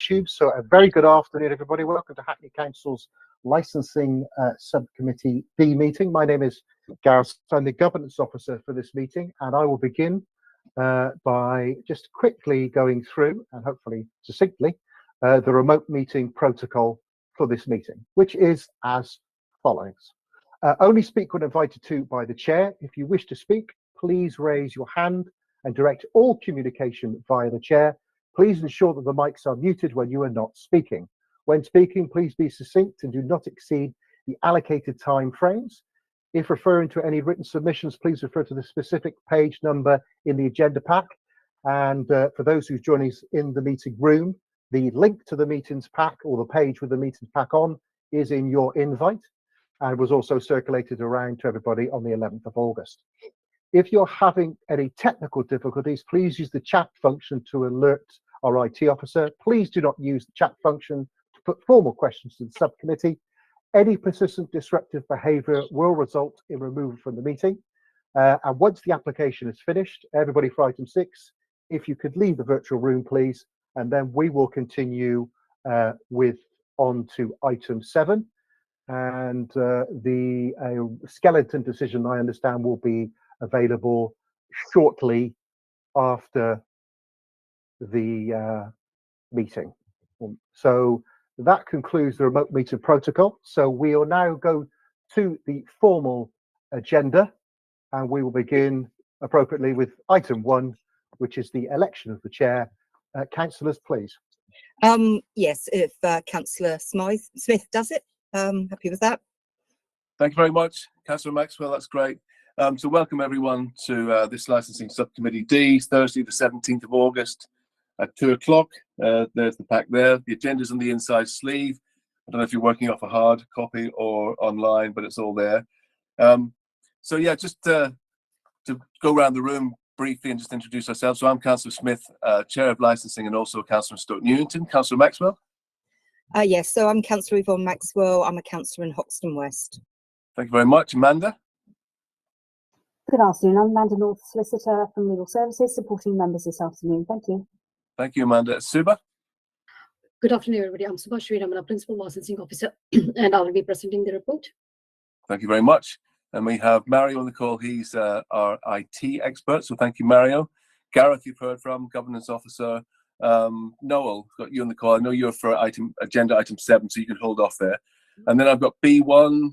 YouTube. So a very good afternoon, everybody. Welcome to Hackney Council's Licensing Subcommittee B meeting. My name is Gareth. I'm the Governance Officer for this meeting, and I will begin by just quickly going through, and hopefully succinctly, the remote meeting protocol for this meeting, which is as follows. Only speak when invited to by the chair. If you wish to speak, please raise your hand and direct all communication via the chair. Please ensure that the mics are muted when you are not speaking. When speaking, please be succinct and do not exceed the allocated time frames. If referring to any written submissions, please refer to the specific page number in the agenda pack. And for those who's joining us in the meeting room, the link to the meetings pack or the page with the meetings pack on is in your invite and was also circulated around to everybody on the 11th of August. If you're having any technical difficulties, please use the chat function to alert our IT officer. Please do not use the chat function to put formal questions to the subcommittee. Any persistent disruptive behaviour will result in removal from the meeting. And once the application is finished, everybody for item 6, if you could leave the virtual room, please, and then we will continue on to item 7. And the skeleton decision, I understand, will be available shortly after the meeting. So that concludes the remote meeting protocol. So we will now go to the formal agenda, and we will begin appropriately with item 1, which is the election of the chair. Councillors, please. Yes, if Councillor Smith does it. Happy with that. Thank you very much, Councillor Maxwell. That's great. So welcome everyone to this licensing subcommittee D, Thursday the 17th of August at 2 o'clock. There's the pack there. The agenda's on the inside sleeve. I don't know if you're working off a hard copy or online, but it's all there. So yeah, just to go around the room briefly and just introduce ourselves. So I'm Councillor Smith, Chair of Licensing, and also Councillor Stoke Newington. Councillor Maxwell? Yes, so I'm Councillor Yvonne Maxwell. I'm a councillor in Hoxton West. Thank you very much. Amanda? Good afternoon. I'm Amanda North, solicitor from Legal Services, supporting members this afternoon. Thank you. Thank you, Amanda. Suba? Good afternoon, everybody. I'm Suba Shree. I'm a principal licensing officer, and I will be presenting the report. Thank you very much. And we have Mario on the call. He's our IT expert, so thank you, Mario. Gareth, you've heard from, governance officer. Noel, got you on the call. I know you're for agenda item 7, so you can hold off there. And then I've got B1.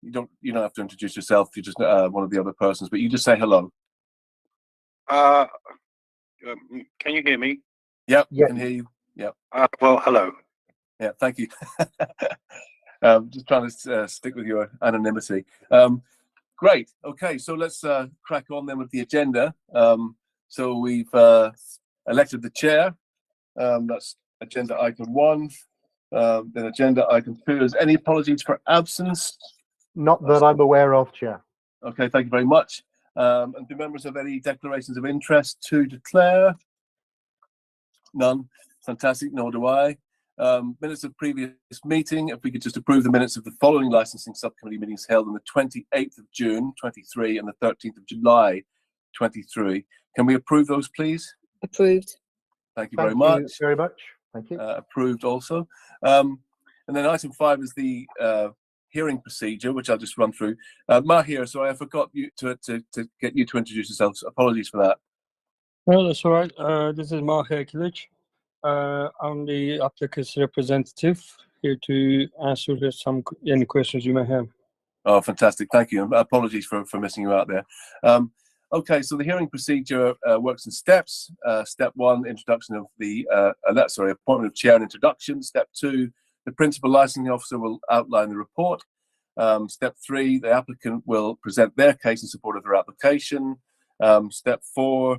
You don't have to introduce yourself. You're just one of the other persons, but you just say hello. Can you hear me? Yep, yeah. I can hear you. Yep. Well, hello. Yeah, thank you. Just trying to stick with your anonymity. Great. Okay, so let's crack on then with the agenda. So we've elected the chair. That's agenda item 1. Then agenda item 2 is any apologies for absence? Not that I'm aware of, Chair. Okay, thank you very much. And do members have any declarations of interest to declare? None. Fantastic, nor do I. Minutes of previous meeting, if we could just approve the minutes of the following licensing subcommittee meetings held on the 28th of June 23 and the 13th of July 23. Can we approve those, please? Approved. Thank you very much. Thank you very much. Thank you. Approved also. And then item 5 is the hearing procedure, which I'll just run through. Mahir, sorry, I forgot you to get you to introduce yourselves. Apologies for that. No, that's all right. This is Mahir Kilic. I'm the applicant's representative, here to answer any questions you may have. Oh, fantastic. Thank you. Apologies for missing you out there. Okay, so the hearing procedure works in steps. Step 1, introduction of the, appointment of chair and introduction. Step 2, the principal licensing officer will outline the report. Step 3, the applicant will present their case in support of their application. Step 4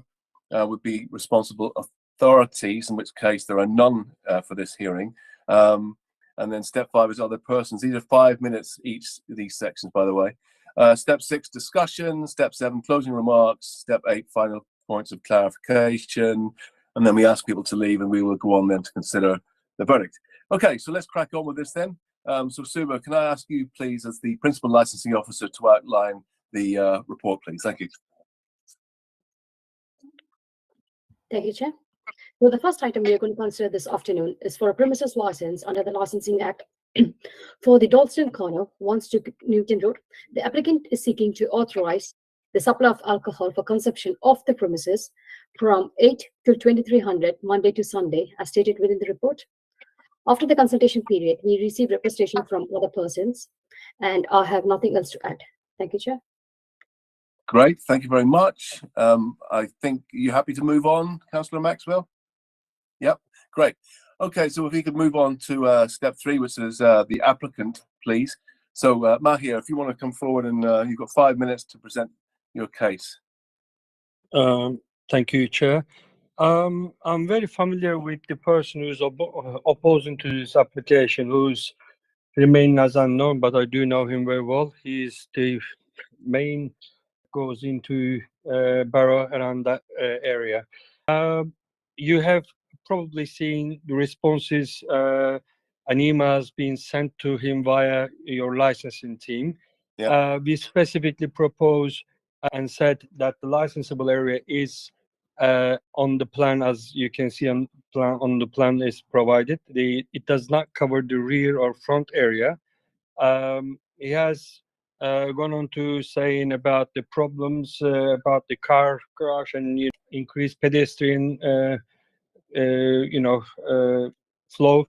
would be responsible authorities, in which case there are none for this hearing. And then step 5 is other persons. These are 5 minutes each, these sections, by the way. Step 6, discussion. Step 7, closing remarks. Step 8, final points of clarification. And then we ask people to leave, and we will go on then to consider the verdict. Okay, so let's crack on with this then. So Suba, can I ask you, please, as the principal licensing officer, to outline the report, please? Thank you. Thank you, Chair. Well, the first item we are going to consider this afternoon is for a premises license under the Licensing Act for the Dalston Corner, 1 Newton Road. The applicant is seeking to authorize the supply of alcohol for consumption of the premises from 8 till 2300 Monday to Sunday, as stated within the report. After the consultation period, we received representation from other persons, and I have nothing else to add. Thank you, Chair. Great, thank you very much. I think you're happy to move on, Councillor Maxwell? Yep, great. Okay, so if we could move on to step 3, which is the applicant, please. So Mahir, if you want to come forward, and you've got 5 minutes to present your case. Thank you, Chair. I'm very familiar with the person who's opposing to this application, who's remained as unknown, but I do know him very well. He is the main goes into borough around that area. You have probably seen the responses and emails being sent to him via your licensing team. Yeah. We specifically propose and said that the licensable area is on the plan, as you can see on the plan is provided. It does not cover the rear or front area. He has gone on to saying about the problems about the car crash and increased pedestrian flow.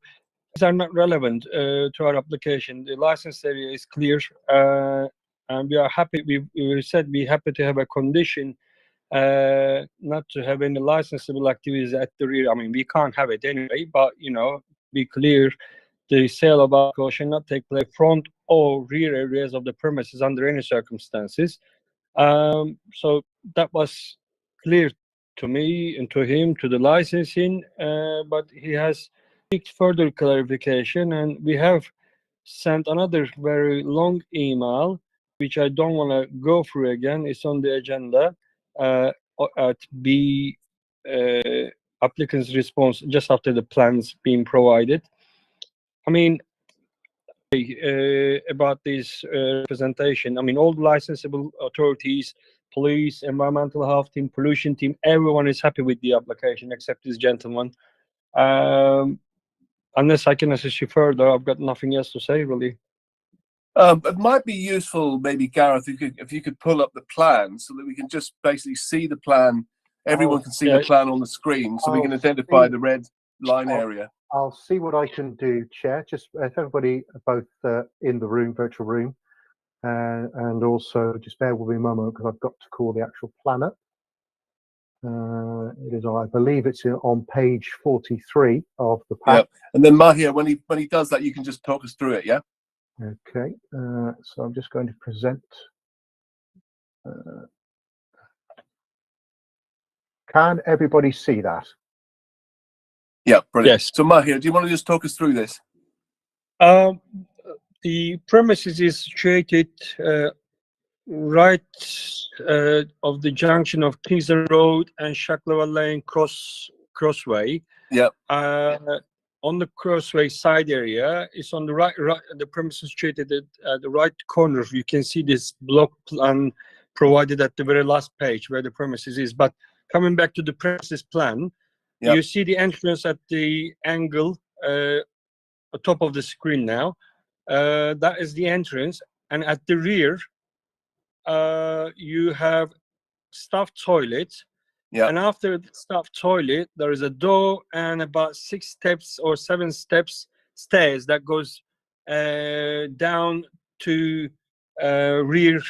These are not relevant to our application. The license area is clear, and we are happy. We said we're happy to have a condition not to have any licensable activities at the rear. I mean, we can't have it anyway, but be clear, the sale of alcohol should not take place front or rear areas of the premises under any circumstances. So that was clear to me and to him, to the licensing, but he has seeked further clarification, and we have sent another very long email, which I don't want to go through again. It's on the agenda at B applicant's response just after the plans being provided. I mean, about this presentation, I mean, all the licensable authorities, police, environmental health team, pollution team, everyone is happy with the application except this gentleman. Unless I can assist you further, I've got nothing else to say, really. It might be useful, maybe Gareth, if you could pull up the plan so that we can just basically see the plan. Everyone can see the plan on the screen, so we can identify the red line area. I'll see what I can do, Chair. Just if everybody both in the room, virtual room, and also just bear with me a moment because I've got to call the actual planner. It is, I believe, it's on page 43 of the pack. Yep. And then Mahir, when he does that, you can just talk us through it, yeah? Okay. So I'm just going to present. Can everybody see that? Yeah, brilliant. Yes. So Mahir, do you want to just talk us through this? The premises is situated right of the junction of Kingston Road and Shacklewell Lane crossway. Yeah. On the crossway side area, it's on the right. The premises situated at the right corner. You can see this block plan provided at the very last page where the premises is. But coming back to the premises plan, Yep. You see the entrance at the angle top of the screen now. That is the entrance, and at the rear, you have staff toilet. Yeah. And after the staff toilet, there is a door and about 6 steps or 7 steps stairs that goes down to rear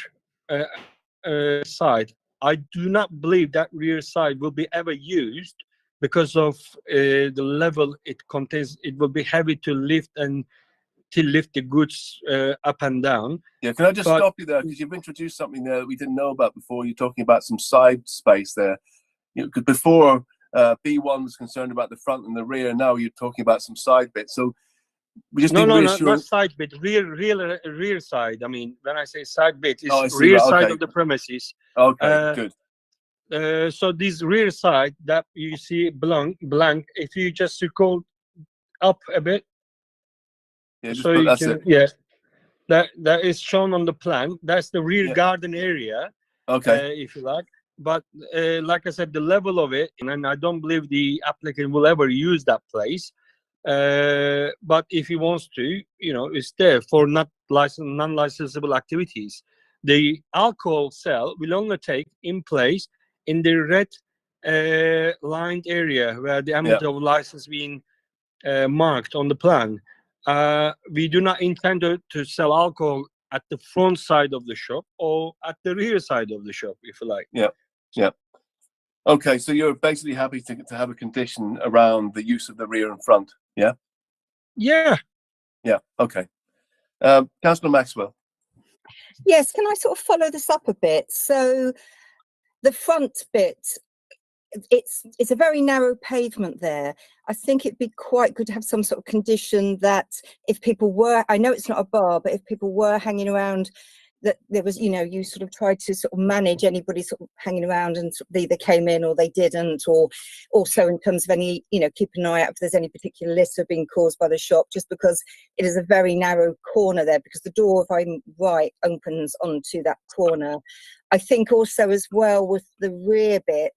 side. I do not believe that rear side will be ever used because of the level it contains. It will be heavy to lift and to lift the goods up and down. Yeah, can I just stop you there, because you've introduced something there that we didn't know about before. You're talking about some side space there. Because before B1 was concerned about the front and the rear, now you're talking about some side bits. So we just need reassurance. Not side bit, rear side. I mean, when I say side bit, it's rear side of the premises. Okay, good. So this rear side that you see blank, if you just scroll up a bit, Yeah, just so put, you that's can, it. yeah, that is shown on the plan. That's the rear garden area. Okay. If you like. but like I said, the level of it, and I don't believe the applicant will ever use that place. But if he wants to, it's there for non-licensable activities. The alcohol cell will only take in place in the red lined area where the amount of license being marked on the plan. We do not intend to sell alcohol at the front side of the shop or at the rear side of the shop, if you like. Yeah. Okay, so you're basically happy to have a condition around the use of the rear and front, yeah? Yeah. Yeah, okay. Councillor Maxwell. Yes, can I sort of follow this up a bit? So the front bit, it's a very narrow pavement there. I think it'd be quite good to have some sort of condition that if people were, I know it's not a bar, but if people were hanging around, that there was, you sort of tried to sort of manage anybody sort of hanging around and sort of either came in or they didn't, or also in terms of any, keep an eye out if there's any particular litter being caused by the shop, just because it is a very narrow corner there, because the door, if I'm right, opens onto that corner. I think also as well with the rear bit,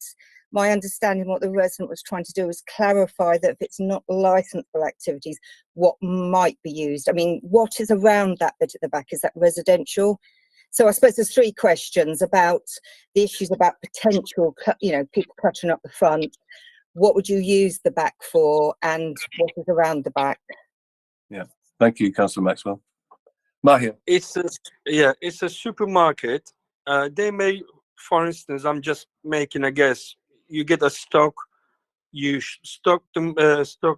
my understanding what the resident was trying to do was clarify that if it's not licensable activities, what might be used. I mean, what is around that bit at the back? Is that residential? So I suppose there's three questions about the issues about potential, people cluttering up the front. What would you use the back for, and what is around the back? Yeah, thank you, Councillor Maxwell. Mahir. It's a supermarket. They may, for instance, I'm just making a guess. You get a stock, you stock them,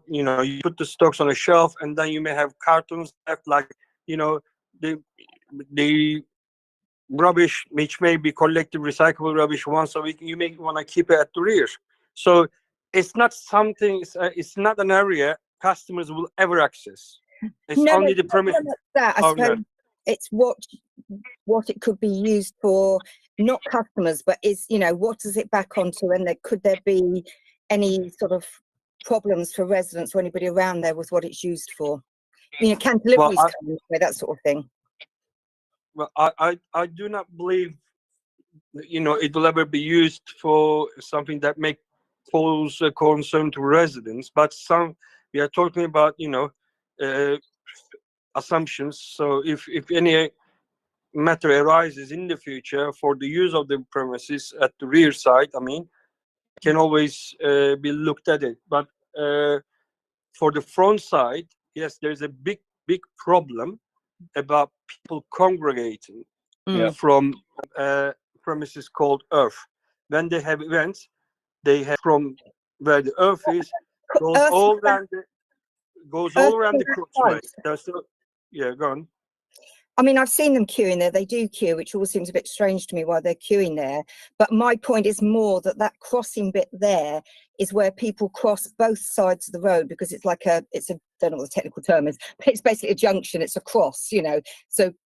you put the stocks on a shelf, and then you may have cartons left, like, the rubbish, which may be collected recyclable rubbish once a week. You may want to keep it at the rear. So it's not something. It's not an area customers will ever access. It's only the premise. That I suppose it's what it could be used for. Not customers, but what does it back onto, and could there be any sort of problems for residents or anybody around there with what it's used for? Can deliveries come into it, that sort of thing? Well, I do not believe, it will ever be used for something that may pose a concern to residents. But we are talking about, assumptions. So if any matter arises in the future for the use of the premises at the rear side, can always be looked at it. But for the front side, yes, there's a big problem about people congregating from premises called Earth. When they have events, they have from where the Earth is, goes all around the crossway. Go on. I've seen them queuing there. They do queue, which all seems a bit strange to me why they're queuing there. But my point is more that crossing bit there is where people cross both sides of the road, because it's like I don't know what the technical term is, but it's basically a junction. It's a cross,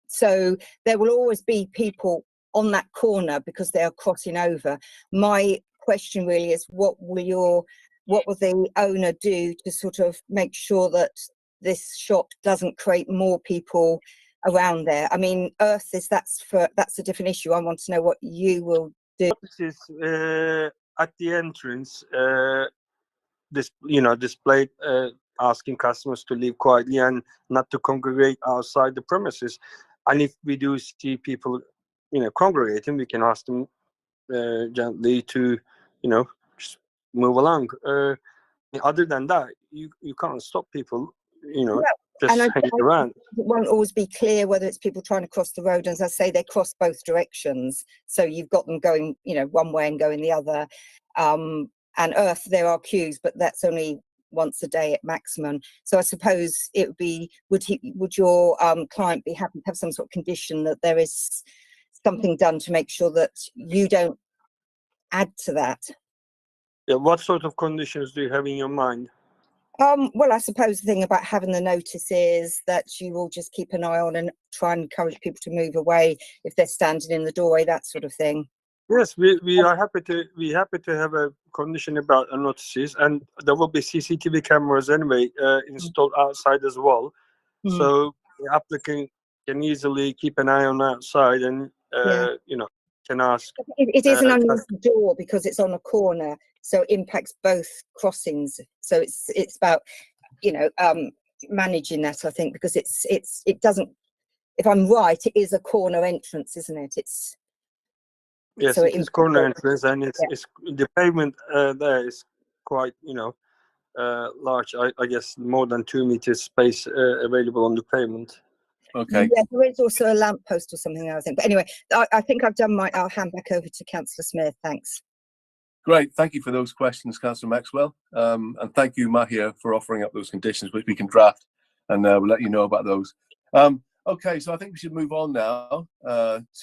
So there will always be people on that corner because they are crossing over. My question really is, what will the owner do to sort of make sure that this shop doesn't create more people around there? Earth that's a different issue. I want to know what you will do. This is at the entrance, displayed asking customers to leave quietly and not to congregate outside the premises. And if we do see people, congregating, we can ask them gently to, just move along. Other than that, you can't stop people, just hanging around. It won't always be clear whether it's people trying to cross the road. As I say, they cross both directions. So you've got them going, one way and going the other. And Earth, there are queues, but that's only once a day at maximum. So I suppose it would be, would your client be happy to have some sort of condition that there is something done to make sure that you don't add to that? Yeah, what sort of conditions do you have in your mind? Well, I suppose the thing about having the notice is that you will just keep an eye on and try and encourage people to move away if they're standing in the doorway, that sort of thing. Yes, we are happy to have a condition about notices, and there will be CCTV cameras anyway installed outside as well. So the applicant can easily keep an eye on outside and can ask. It is an Uh, unusual door because it's on a corner, so it impacts both crossings. So it's about, you know, managing that, I think, because it doesn't, if I'm right, it is a corner entrance, isn't it? It's Yes, so it is corner impacts both. entrance, and it's, Yeah. it's the pavement there is quite, you know, large. I guess more than 2 meters space available on the pavement. Okay. Yeah, there is also a lamppost or something, I think. But anyway, I think I've done my. I'll hand back over to Councillor Smith. Thanks. Great. Thank you for those questions, Councillor Maxwell. And thank you, Mahia, for offering up those conditions, which we can draft, and we'll let you know about those. Okay, so I think we should move on now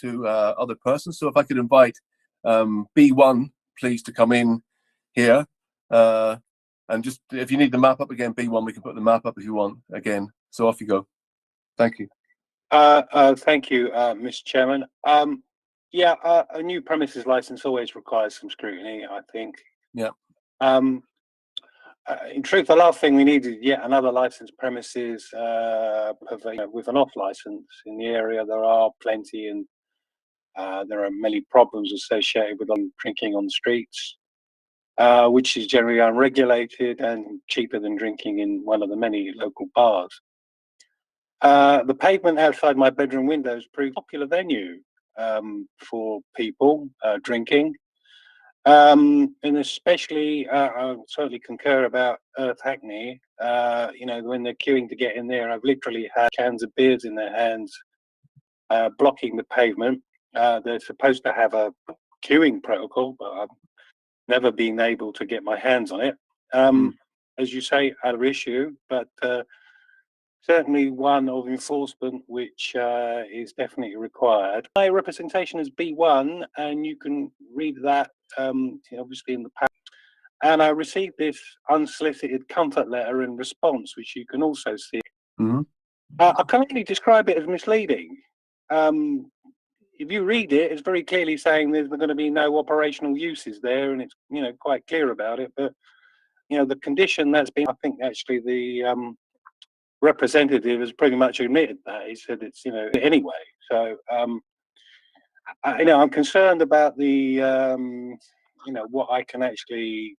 to other persons. So if I could invite B1, please, to come in here. And just, if you need the map up again, B1, we can put the map up if you want again. So off you go. Thank you. Thank you, Mr. Chairman. Yeah, a new premises license always requires some scrutiny, I think. Yeah. In truth, the last thing we need is yet another licensed premises with an off license in the area. There are plenty, and there are many problems associated with drinking on the streets, which is generally unregulated and cheaper than drinking in one of the many local bars. The pavement outside my bedroom windows proved a popular venue for people drinking. And especially, I certainly concur about Earth Hackney. You know, when they're queuing to get in there, I've literally had cans of beers in their hands, blocking the pavement. They're supposed to have a queuing protocol, but I've never been able to get my hands on it. As you say, other issue, but certainly one of enforcement which is definitely required. My representation is B1, and you can read that obviously in the pack. And I received this unsolicited comfort letter in response, which you can also see. I can only describe it as misleading. If you read it, it's very clearly saying there's going to be no operational uses there, and it's quite clear about it. But the condition that's been, I think actually the representative has pretty much admitted that. He said it's anyway. So I'm concerned about the what I can actually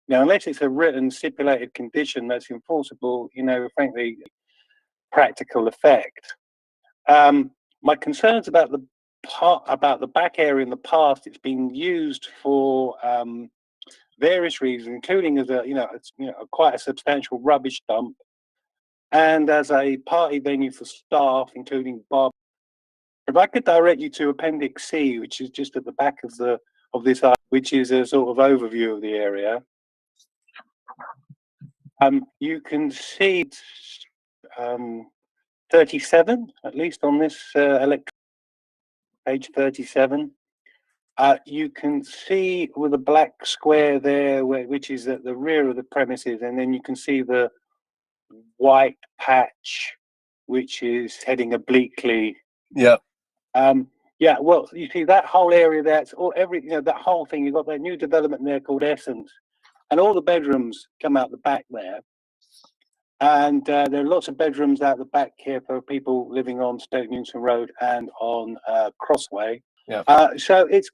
unless it's a written stipulated condition that's enforceable, frankly, practical effect. My concerns about the back area in the past, it's been used for various reasons, including as quite a substantial rubbish dump, and as a party venue for staff, including bar. If I could direct you to Appendix C, which is just at the back of this, which is a sort of overview of the area. You can see 37, at least on this page 37. You can see with a black square there, which is at the rear of the premises, and then you can see the white patch, which is heading obliquely. Yeah. Yeah. Well, you see that whole area there. It's all that whole thing. You've got that new development there called Essence, and all the bedrooms come out the back there. And there are lots of bedrooms out the back here for people living on Stoke Newington Road and on Crossway. Yeah. So it's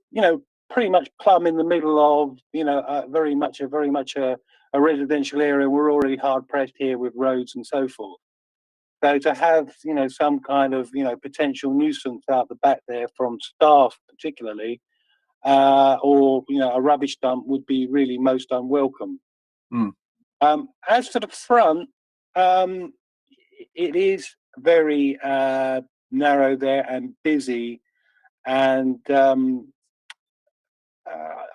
pretty much plumb in the middle of very much a residential area. We're already hard pressed here with roads and so forth. So to have some kind of potential nuisance out the back there from staff particularly, or a rubbish dump would be really most unwelcome. As to the front, it is very narrow there and busy, and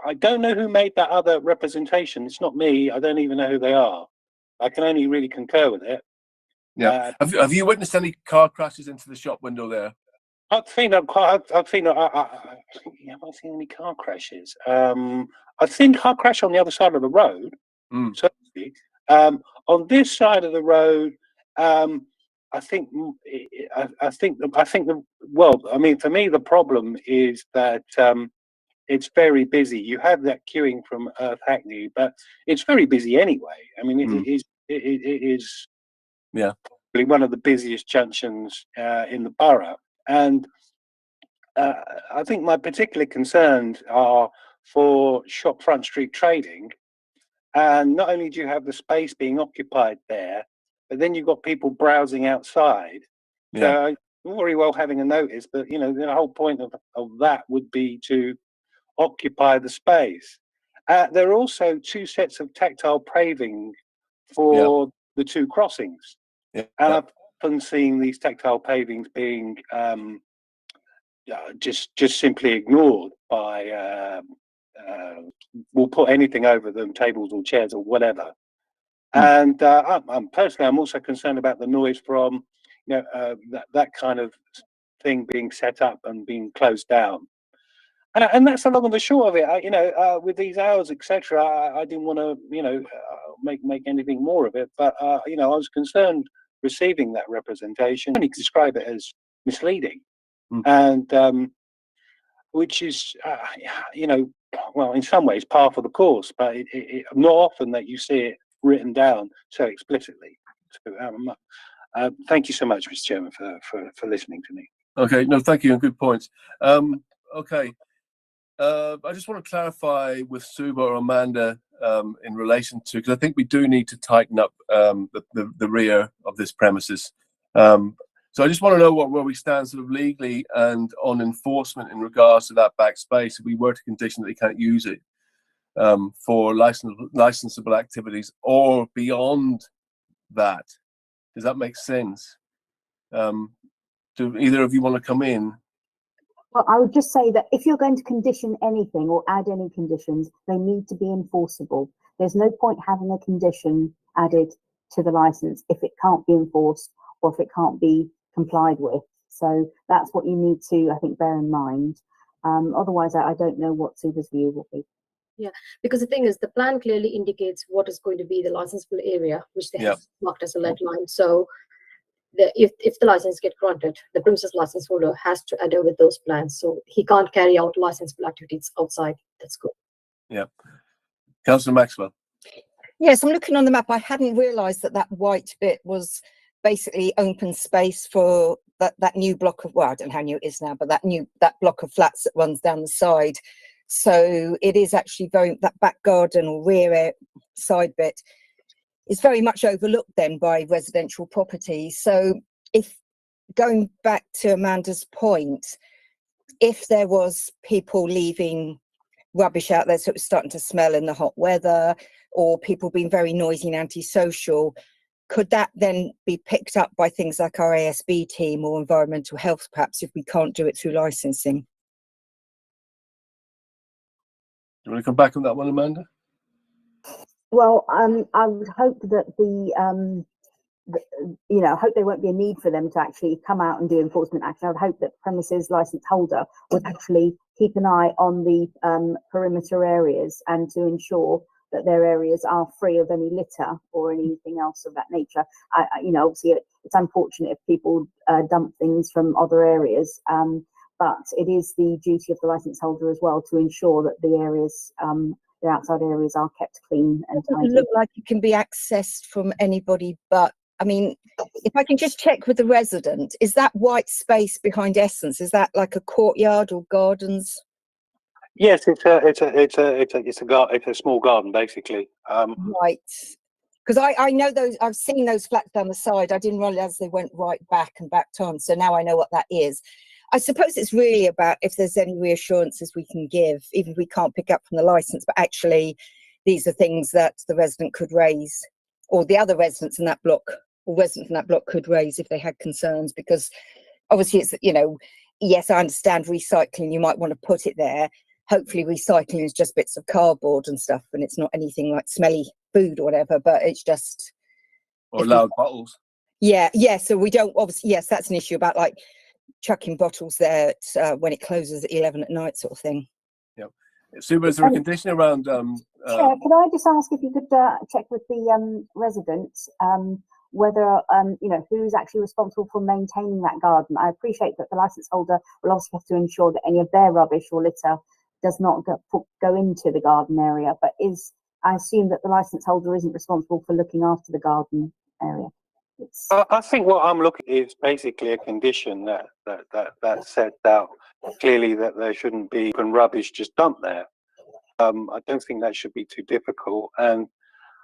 I don't know who made that other representation. It's not me. I don't even know who they are. I can only really concur with it. Yeah. Have you witnessed any car crashes into the shop window there? I've seen. Have I seen any car crashes? I've seen car crash on the other side of the road. Certainly. On this side of the road, I think. Well, I mean, for me, the problem is that it's very busy. You have that queuing from Earth Hackney, but it's very busy anyway. I mean, it is. Yeah. One of the busiest junctions in the borough, and I think my particular concerns are for shop front street trading. And not only do you have the space being occupied there, but then you've got people browsing outside. Yeah. So very well having a notice, but you know, the whole point of that would be to occupy the space. There are also two sets of tactile paving for the two crossings. Yeah. And I've often seen these tactile pavings being just simply ignored by we'll put anything over them, tables or chairs or whatever. And I'm also concerned about the noise from that kind of thing being set up and being closed down. And that's the long and the short of it. With these hours, etc., I didn't want to, make anything more of it. But I was concerned receiving that representation. I can describe it as misleading, and which is, well, in some ways, par for the course. But it not often that you see it written down so explicitly. So, thank you so much, Mr. Chairman, for listening to me. Okay, no, thank you, and good points. Okay. I just want to clarify with Suba or Amanda in relation to, because I think we do need to tighten up the rear of this premises. So I just want to know where we stand sort of legally and on enforcement in regards to that back space. If we were to condition that they can't use it for licensable activities or beyond that, does that make sense? Do either of you want to come in? Well, I would just say that if you're going to condition anything or add any conditions, they need to be enforceable. There's no point having a condition added to the license if it can't be enforced or if it can't be complied with. So that's what you need to, I think, bear in mind. Otherwise, I don't know what Suba's view will be. Yeah, because the thing is, the plan clearly indicates what is going to be the licensable area, which they have marked as a red line. So if the license gets granted, the premises license holder has to adhere with those plans. So he can't carry out licensable activities outside that scope. Yeah. Councillor Maxwell. Yes, I'm looking on the map. I hadn't realised that white bit was basically open space for that new block of, well, I don't know how new it is now, but that block of flats that runs down the side. So it is actually that back garden or rear side bit is very much overlooked then by residential property. So if going back to Amanda's point, if there was people leaving rubbish out there, so it was starting to smell in the hot weather, or people being very noisy and antisocial, could that then be picked up by things like our ASB team or environmental health, perhaps, if we can't do it through licensing? Do you want to come back on that one, Amanda? Well, I would hope that I hope there won't be a need for them to actually come out and do enforcement action. I would hope that premises license holder would actually keep an eye on the perimeter areas and to ensure that their areas are free of any litter or anything else of that nature. Obviously it's unfortunate if people dump things from other areas, but it is the duty of the license holder as well to ensure that the areas, the outside areas, are kept clean and tidy. It doesn't look like it can be accessed from anybody, but I mean, if I can just check with the resident, is that white space behind Essence, is that like a courtyard or gardens? Yes, it's a small garden basically. Right, because I know those, I've seen those flats down the side. I didn't realise they went right back and backed on, so now I know what that is. I suppose it's really about if there's any reassurances we can give, even if we can't pick up from the licence, but actually these are things that the resident could raise, or the other residents in that block, or residents in that block could raise if they had concerns, because obviously it's, yes, I understand recycling, you might want to put it there. Hopefully recycling is just bits of cardboard and stuff, and it's not anything like smelly food or whatever, but it's just... Or loud bottles. Yeah, so we don't, obviously, yes, that's an issue about like chucking bottles there when it closes at 11 at night sort of thing. Yeah. Suba, is there a condition around... Chair, could I just ask if you could check with the residents whether, who's actually responsible for maintaining that garden? I appreciate that the licence holder will obviously have to ensure that any of their rubbish or litter does not go into the garden area, but I assume that the licence holder isn't responsible for looking after the garden area. It's, I think what I'm looking is basically a condition that sets out clearly that there shouldn't be open rubbish just dumped there. I don't think that should be too difficult, and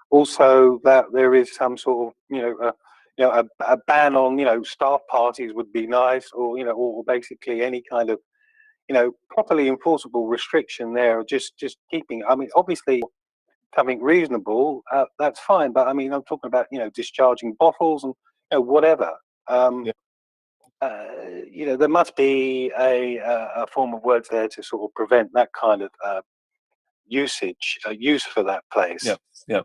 also that there is some sort of a ban on staff parties would be nice, or basically any kind of properly enforceable restriction there. Just keeping. I mean, obviously something reasonable, that's fine. But I mean, I'm talking about discharging bottles and whatever. Yeah. There must be a form of words there to sort of prevent that kind of use for that place. Yeah, yeah.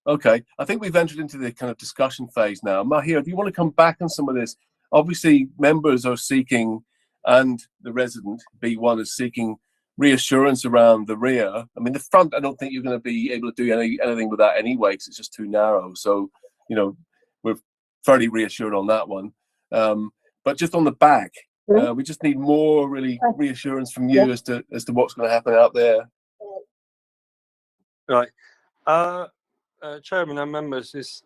Okay, I think we've entered into the kind of discussion phase now. Mahir, do you want to come back on some of this? Obviously, members are seeking, and the resident B1 is seeking reassurance around the rear. I mean, the front, I don't think you're going to be able to do anything with that anyway, because it's just too narrow. So, we're fairly reassured on that one. But just on the back, we just need more really reassurance from you as to what's going to happen out there. Right. Chairman and members, this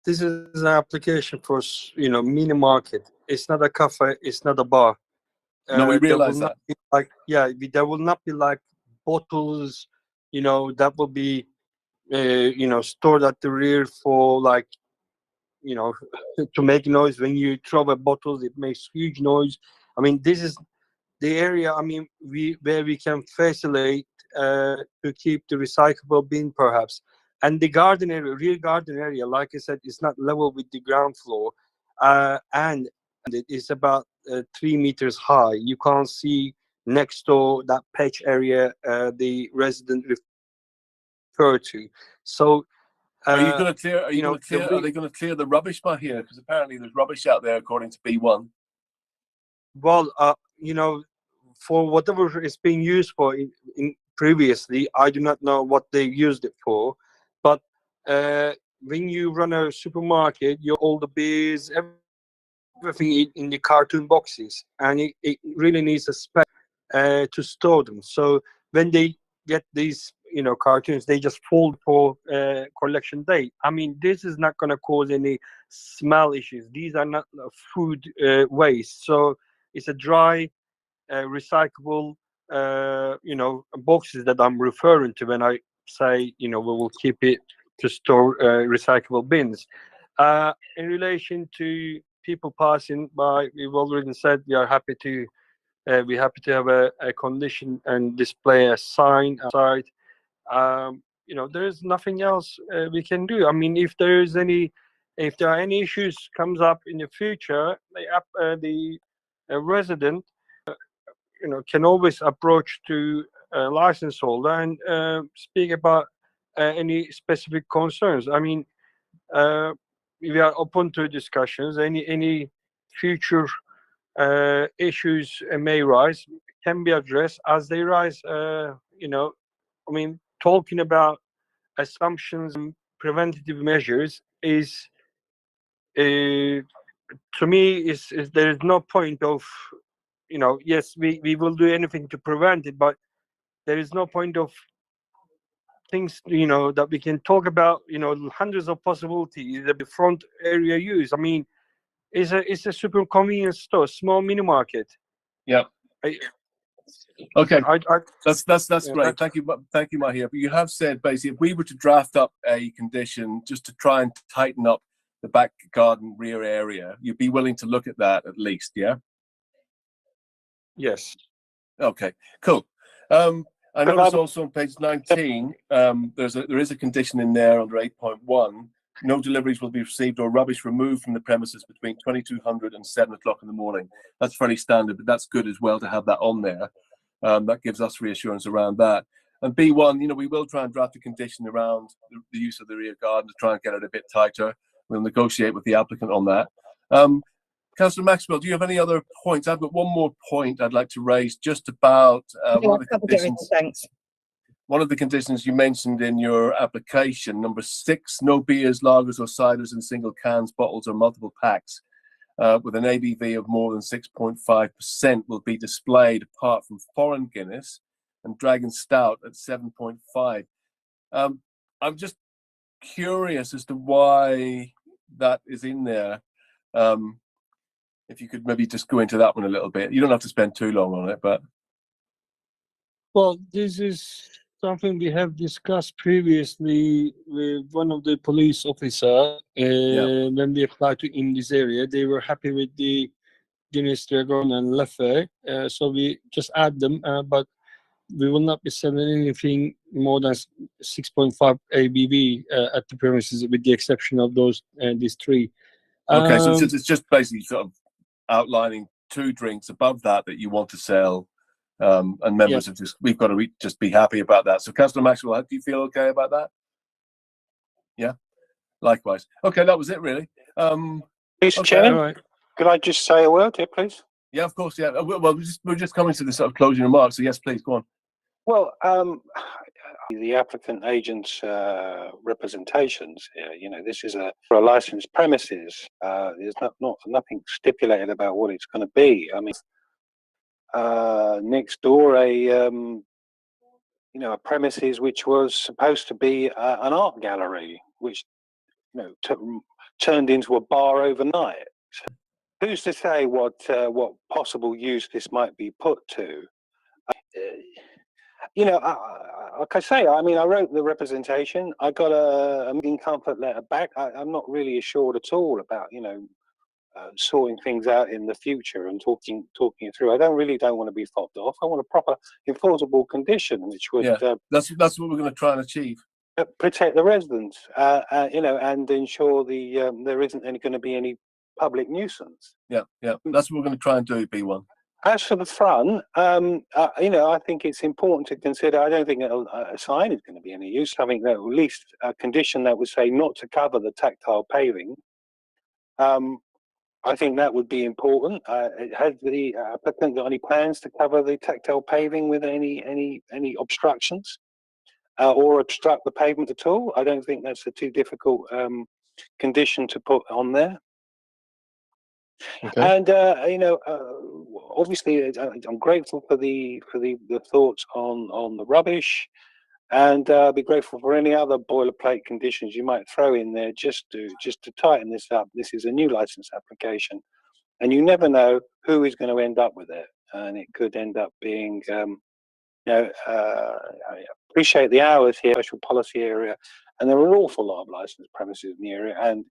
is an application for mini market. It's not a cafe. It's not a bar. No, we There will realize not that. be there will not be like bottles, that will be, stored at the rear for like, to make noise. When you throw away bottles, it makes huge noise. I mean, this is the area. I mean, where we can facilitate to keep the recyclable bin, perhaps. And the garden area, rear garden area, like I said, is not level with the ground floor, and it is about 3 meters high. You can't see next door that patch area the resident referred to. So, Are you going to clear? Are the they going to clear the rubbish by here? Because apparently there's rubbish out there, according to B1. Well, for whatever it's being used for in previously, I do not know what they used it for, but when you run a supermarket, all the beers, everything in the cartoon boxes, and it really needs a space to store them. So when they get these cartoons, they just fold for collection day. I mean, this is not going to cause any smell issues. These are not food waste, so it's a dry recyclable boxes that I'm referring to when I say we will keep it to store recyclable bins. In relation to people passing by, we've already said we are happy to have a condition and display a sign outside. There is nothing else we can do. I mean, if there are any issues comes up in the future, the resident can always approach to a license holder and speak about any specific concerns. I mean, we are open to discussions. Any future issues may rise can be addressed as they rise. I mean, talking about assumptions and preventative measures is, to me, is there is no point of, yes, we will do anything to prevent it, but there is no point of things, that we can talk about, hundreds of possibilities, the front area use. I mean, it's a super convenience store, small mini market. Yeah. I, Okay. I, That's yeah, great. Thank you, Mahir. But you have said basically, if we were to draft up a condition just to try and tighten up the back garden rear area, you'd be willing to look at that at least, yeah? yes. Okay, cool. I noticed also on page 19, there is a condition in there under 8.1. No deliveries will be received or rubbish removed from the premises between 2200 and 7 o'clock in the morning. That's fairly standard, but that's good as well to have that on there. That gives us reassurance around that. And B1, we will try and draft a condition around the use of the rear garden to try and get it a bit tighter. We'll negotiate with the applicant on that. Councillor Maxwell, do you have any other points? I've got one more point I'd like to raise just about one of the conditions you mentioned in your application, number 6, no beers, lagers or ciders in single cans, bottles or multiple packs with an ABV of more than 6.5% will be displayed apart from foreign Guinness and Dragon Stout at 7.5. I'm just curious as to why that is in there, if you could maybe just go into that one a little bit. You don't have to spend too long on it, but Well, this is something we have discussed previously with one of the police officer. When we applied to in this area, they were happy with the Guinness Dragon and Leffe, so we just add them, but we will not be selling anything more than 6.5 ABV at the premises, with the exception of those these three. okay. So it's just basically sort of outlining 2 drinks above that you want to sell, and members have we've got to just be happy about that. So, Councillor Maxwell, do you feel okay about that? Yeah, likewise. Okay, that was it really. Mr. Okay, Chairman, all right. could I just say a word here, please? Yeah, of course. Yeah. Well, we're just coming to the sort of closing remarks. So yes, please go on. Well, the applicant agent's representations here, you know, this is for a licensed premises. There's nothing stipulated about what it's going to be. I mean, next door, a premises which was supposed to be an art gallery, which, you know, turned into a bar overnight. Who's to say what possible use this might be put to? You know, like I say, I mean, I wrote the representation. I got a meeting comfort letter back. I'm not really assured at all about, you know, sorting things out in the future and talking it through. I don't want to be fobbed off. I want a proper enforceable condition, which would that's what we're going to try and achieve. Protect the residents, you know, and ensure there isn't going to be any public nuisance. Yeah, that's what we're going to try and do. B1. As for the front, you know, I think it's important to consider. I don't think a sign is going to be any use. I think that at least a condition that would say not to cover the tactile paving. I think that would be important. Has the applicant got any plans to cover the tactile paving with any obstructions, or obstruct the pavement at all? I don't think that's a too difficult condition to put on there. Okay. And you know, obviously, I'm grateful for the thoughts on the rubbish, and be grateful for any other boilerplate conditions you might throw in there just to tighten this up. This is a new license application, and you never know who is going to end up with it, and it could end up being, you know, I appreciate the hours here, special policy area, and there are an awful lot of licensed premises in the area, and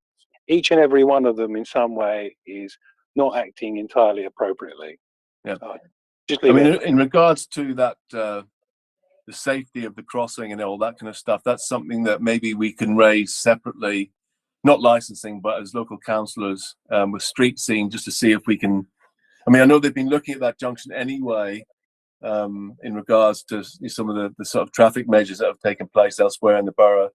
each and every one of them in some way is not acting entirely appropriately. Yeah. Just I leave mean, it. in regards to that, the safety of the crossing and all that kind of stuff, that's something that maybe we can raise separately, not licensing, but as local councillors, with street scene, just to see if we can. I mean, I know they've been looking at that junction anyway, in regards to some of the sort of traffic measures that have taken place elsewhere in the borough.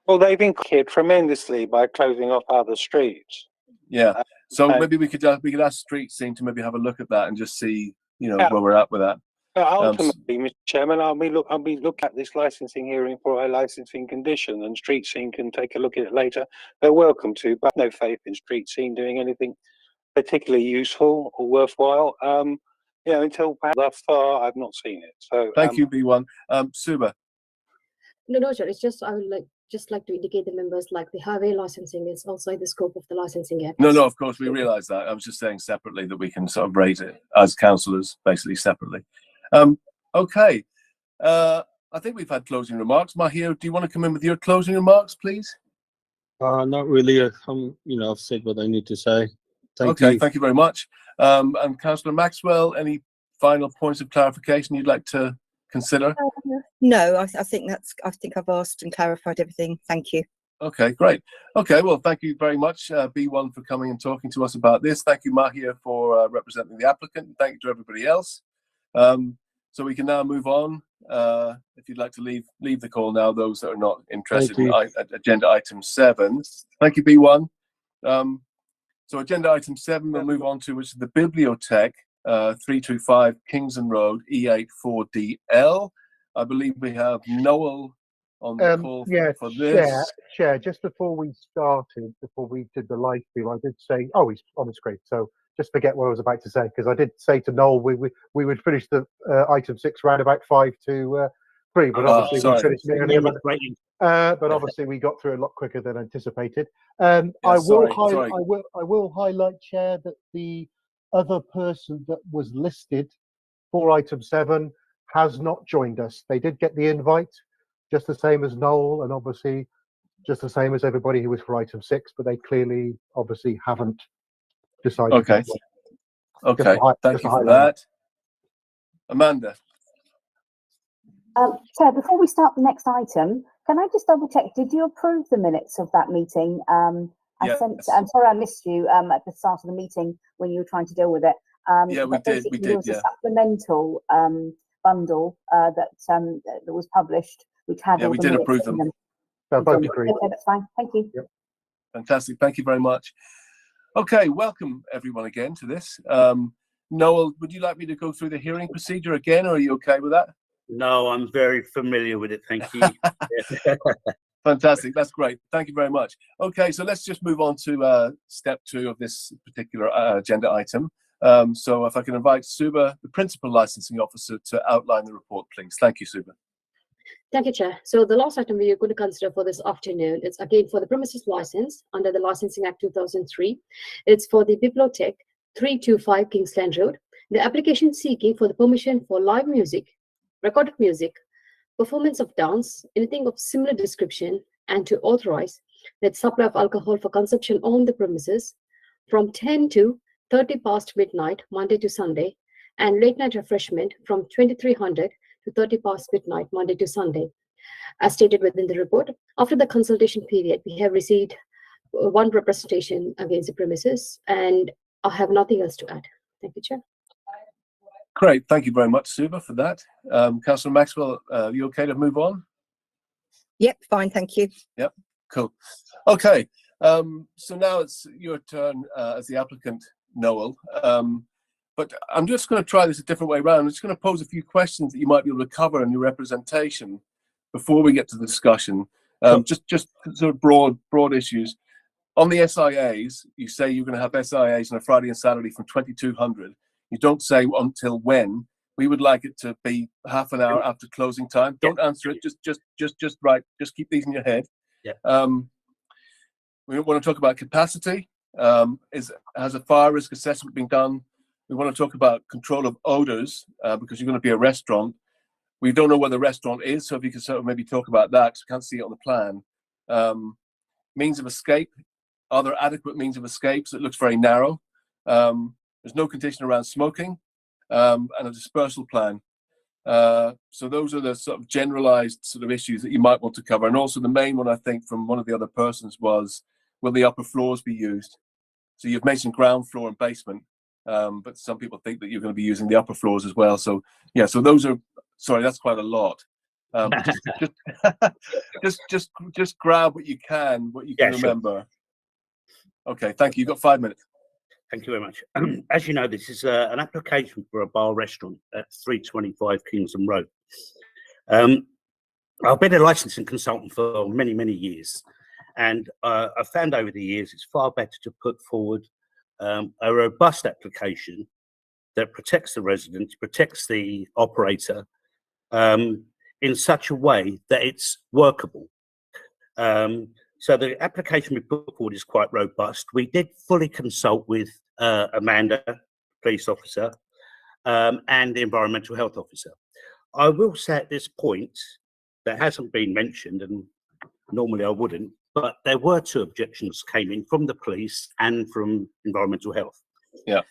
Well, they've incurred tremendously by closing off other streets. Yeah, so maybe we could ask street scene to maybe have a look at that and just see, you know, where we're at with that. Ultimately, Mr. Chairman, I'll be look at this licensing hearing for a licensing condition, and street scene can take a look at it later. They're welcome to, but no faith in street scene doing anything particularly useful or worthwhile. You know, until thus far, I've not seen it. So thank you, B1. Suba. No, sure. It's just I would like to indicate the members, like the highway licensing is outside the scope of the licensing act. No, of course we realise that. I was just saying separately that we can sort of raise it as councillors, basically separately. Okay. I think we've had closing remarks. Mahir, do you want to come in with your closing remarks, please? Not really. You know, I've said what I need to say. Thank you. Thank you very much. And Councillor Maxwell, any final points of clarification you'd like to consider? No, I think I've asked and clarified everything. Thank you. Okay, great. Okay, well, thank you very much, B1, for coming and talking to us about this. Thank you, Mahir, for representing the applicant. Thank you to everybody else. So we can now move on. If you'd like to leave the call now, those that are not interested in agenda item 7. Thank you, B1. So agenda item 7 we'll move on to, which is the Bibliothèque, 325 Kingston Road, E84DL. I believe we have Noel on the call for this. Chair, just before we did the live stream, I did say, oh, he's on the screen. So just forget what I was about to say, because I did say to Noel we would finish the item 6 round about 5 to 3, but obviously we finished it earlier. but obviously we got through a lot quicker than anticipated. I will sorry. I will highlight, Chair, that the other person that was listed for item 7 has not joined us. They did get the invite, just the same as Noel, and obviously just the same as everybody who was for item 6, but they clearly, obviously, haven't decided. Okay. Okay. Thank you for that. Amanda. Chair, before we start the next item, can I just double check? Did you approve the minutes of that meeting? Yes. I'm sorry I missed you at the start of the meeting when you were trying to deal with it. Yeah, we but did. basically We There did. was Yeah. a supplemental bundle that was published, which had Yeah, all we the did minutes approve in them. So both agreed. Okay, that's fine. Thank you. Yep. Fantastic. Thank you very much. Okay, welcome everyone again to this. Noel, would you like me to go through the hearing procedure again, or are you okay with that? No, I'm very familiar with it. Thank you. Fantastic. That's great. Thank you very much. Okay, so let's just move on to step 2 of this particular agenda item. So if I can invite Suba, the Principal Licensing Officer, to outline the report, please. Thank you, Suba. Thank you, Chair. So the last item we are going to consider for this afternoon is again for the premises license under the Licensing Act 2003. It's for the Bibliotech 325 Kingsland Road. The application seeking for the permission for live music, recorded music, performance of dance, anything of similar description, and to authorize that supply of alcohol for consumption on the premises from 10 to 30 past midnight, Monday to Sunday, and late night refreshment from 2300 to 30 past midnight, Monday to Sunday. As stated within the report, after the consultation period, we have received one representation against the premises, and I have nothing else to add. Thank you, Chair. Great. Thank you very much, Suba, for that. Councillor Maxwell, you okay to move on? Yep, fine, thank you. Yep, cool. Okay, so now it's your turn as the applicant, Noel. But I'm just going to try this a different way around. I'm just going to pose a few questions that you might be able to cover in your representation before we get to the discussion. Just sort of broad issues. On the SIAs, you say you're going to have SIAs on a Friday and Saturday from 2200. You don't say until when. We would like it to be half an hour after closing time. Don't answer it. Just write. Just keep these in your head. Yeah. We want to talk about capacity. Has a fire risk assessment been done? We want to talk about control of odors because you're going to be a restaurant. We don't know where the restaurant is, so if you can sort of maybe talk about that, because we can't see it on the plan. Means of escape. Are there adequate means of escape? So it looks very narrow. There's no condition around smoking, and a dispersal plan. So those are the sort of generalized sort of issues that you might want to cover. And also the main one, I think, from one of the other persons was, will the upper floors be used? So you've mentioned ground floor and basement, but some people think that you're going to be using the upper floors as well. So yeah, so those are, sorry, that's quite a lot. Just grab what you can remember. Sure. Okay, thank you. You've got 5 minutes. Thank you very much. As you know, this is an application for a bar restaurant at 325 Kingsland Road. I've been a licensing consultant for many, many years, and I've found over the years it's far better to put forward a robust application that protects the resident, protects the operator in such a way that it's workable. So the application we put forward is quite robust. We did fully consult with Amanda, police officer, and the environmental health officer. I will say at this point, that hasn't been mentioned, and normally I wouldn't, but there were 2 objections came in from the police and from environmental health. Yeah.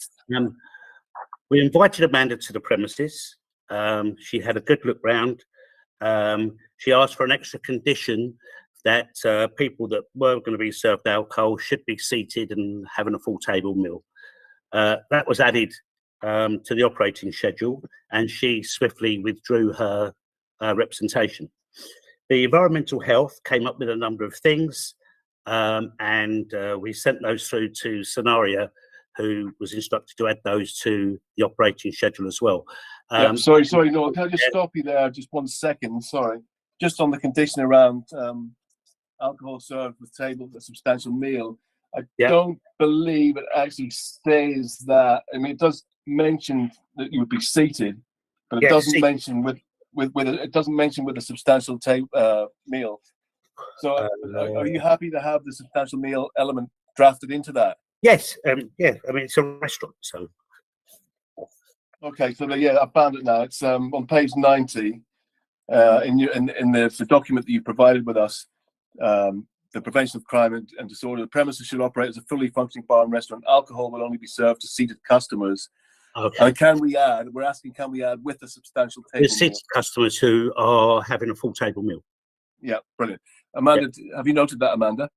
We invited Amanda to the premises. She had a good look round. She asked for an extra condition that people that were going to be served alcohol should be seated and having a full table meal. That was added to the operating schedule, and she swiftly withdrew her representation. The environmental health came up with a number of things, and we sent those through to Scenario, who was instructed to add those to the operating schedule as well. Sorry, Noel, can I just stop you there just 1 second? Sorry. Just on the condition around alcohol served with table, a substantial meal. I don't believe it actually says that. I mean, it does mention that you would be seated, but it doesn't mention with it doesn't mention with a substantial meal. So are you happy to have the substantial meal element drafted into that? Yes, yeah. I mean, it's a restaurant, so Okay, so yeah, I found it now. It's on page 90 in the document that you provided with us. The prevention of crime and disorder. The premises should operate as a fully functioning bar and restaurant. Alcohol will only be served to seated customers. okay. And can we add? We're asking, can we add with a substantial table There's meal? 6 customers who are having a full table meal. Yeah, brilliant. Amanda, have you noted that, Amanda?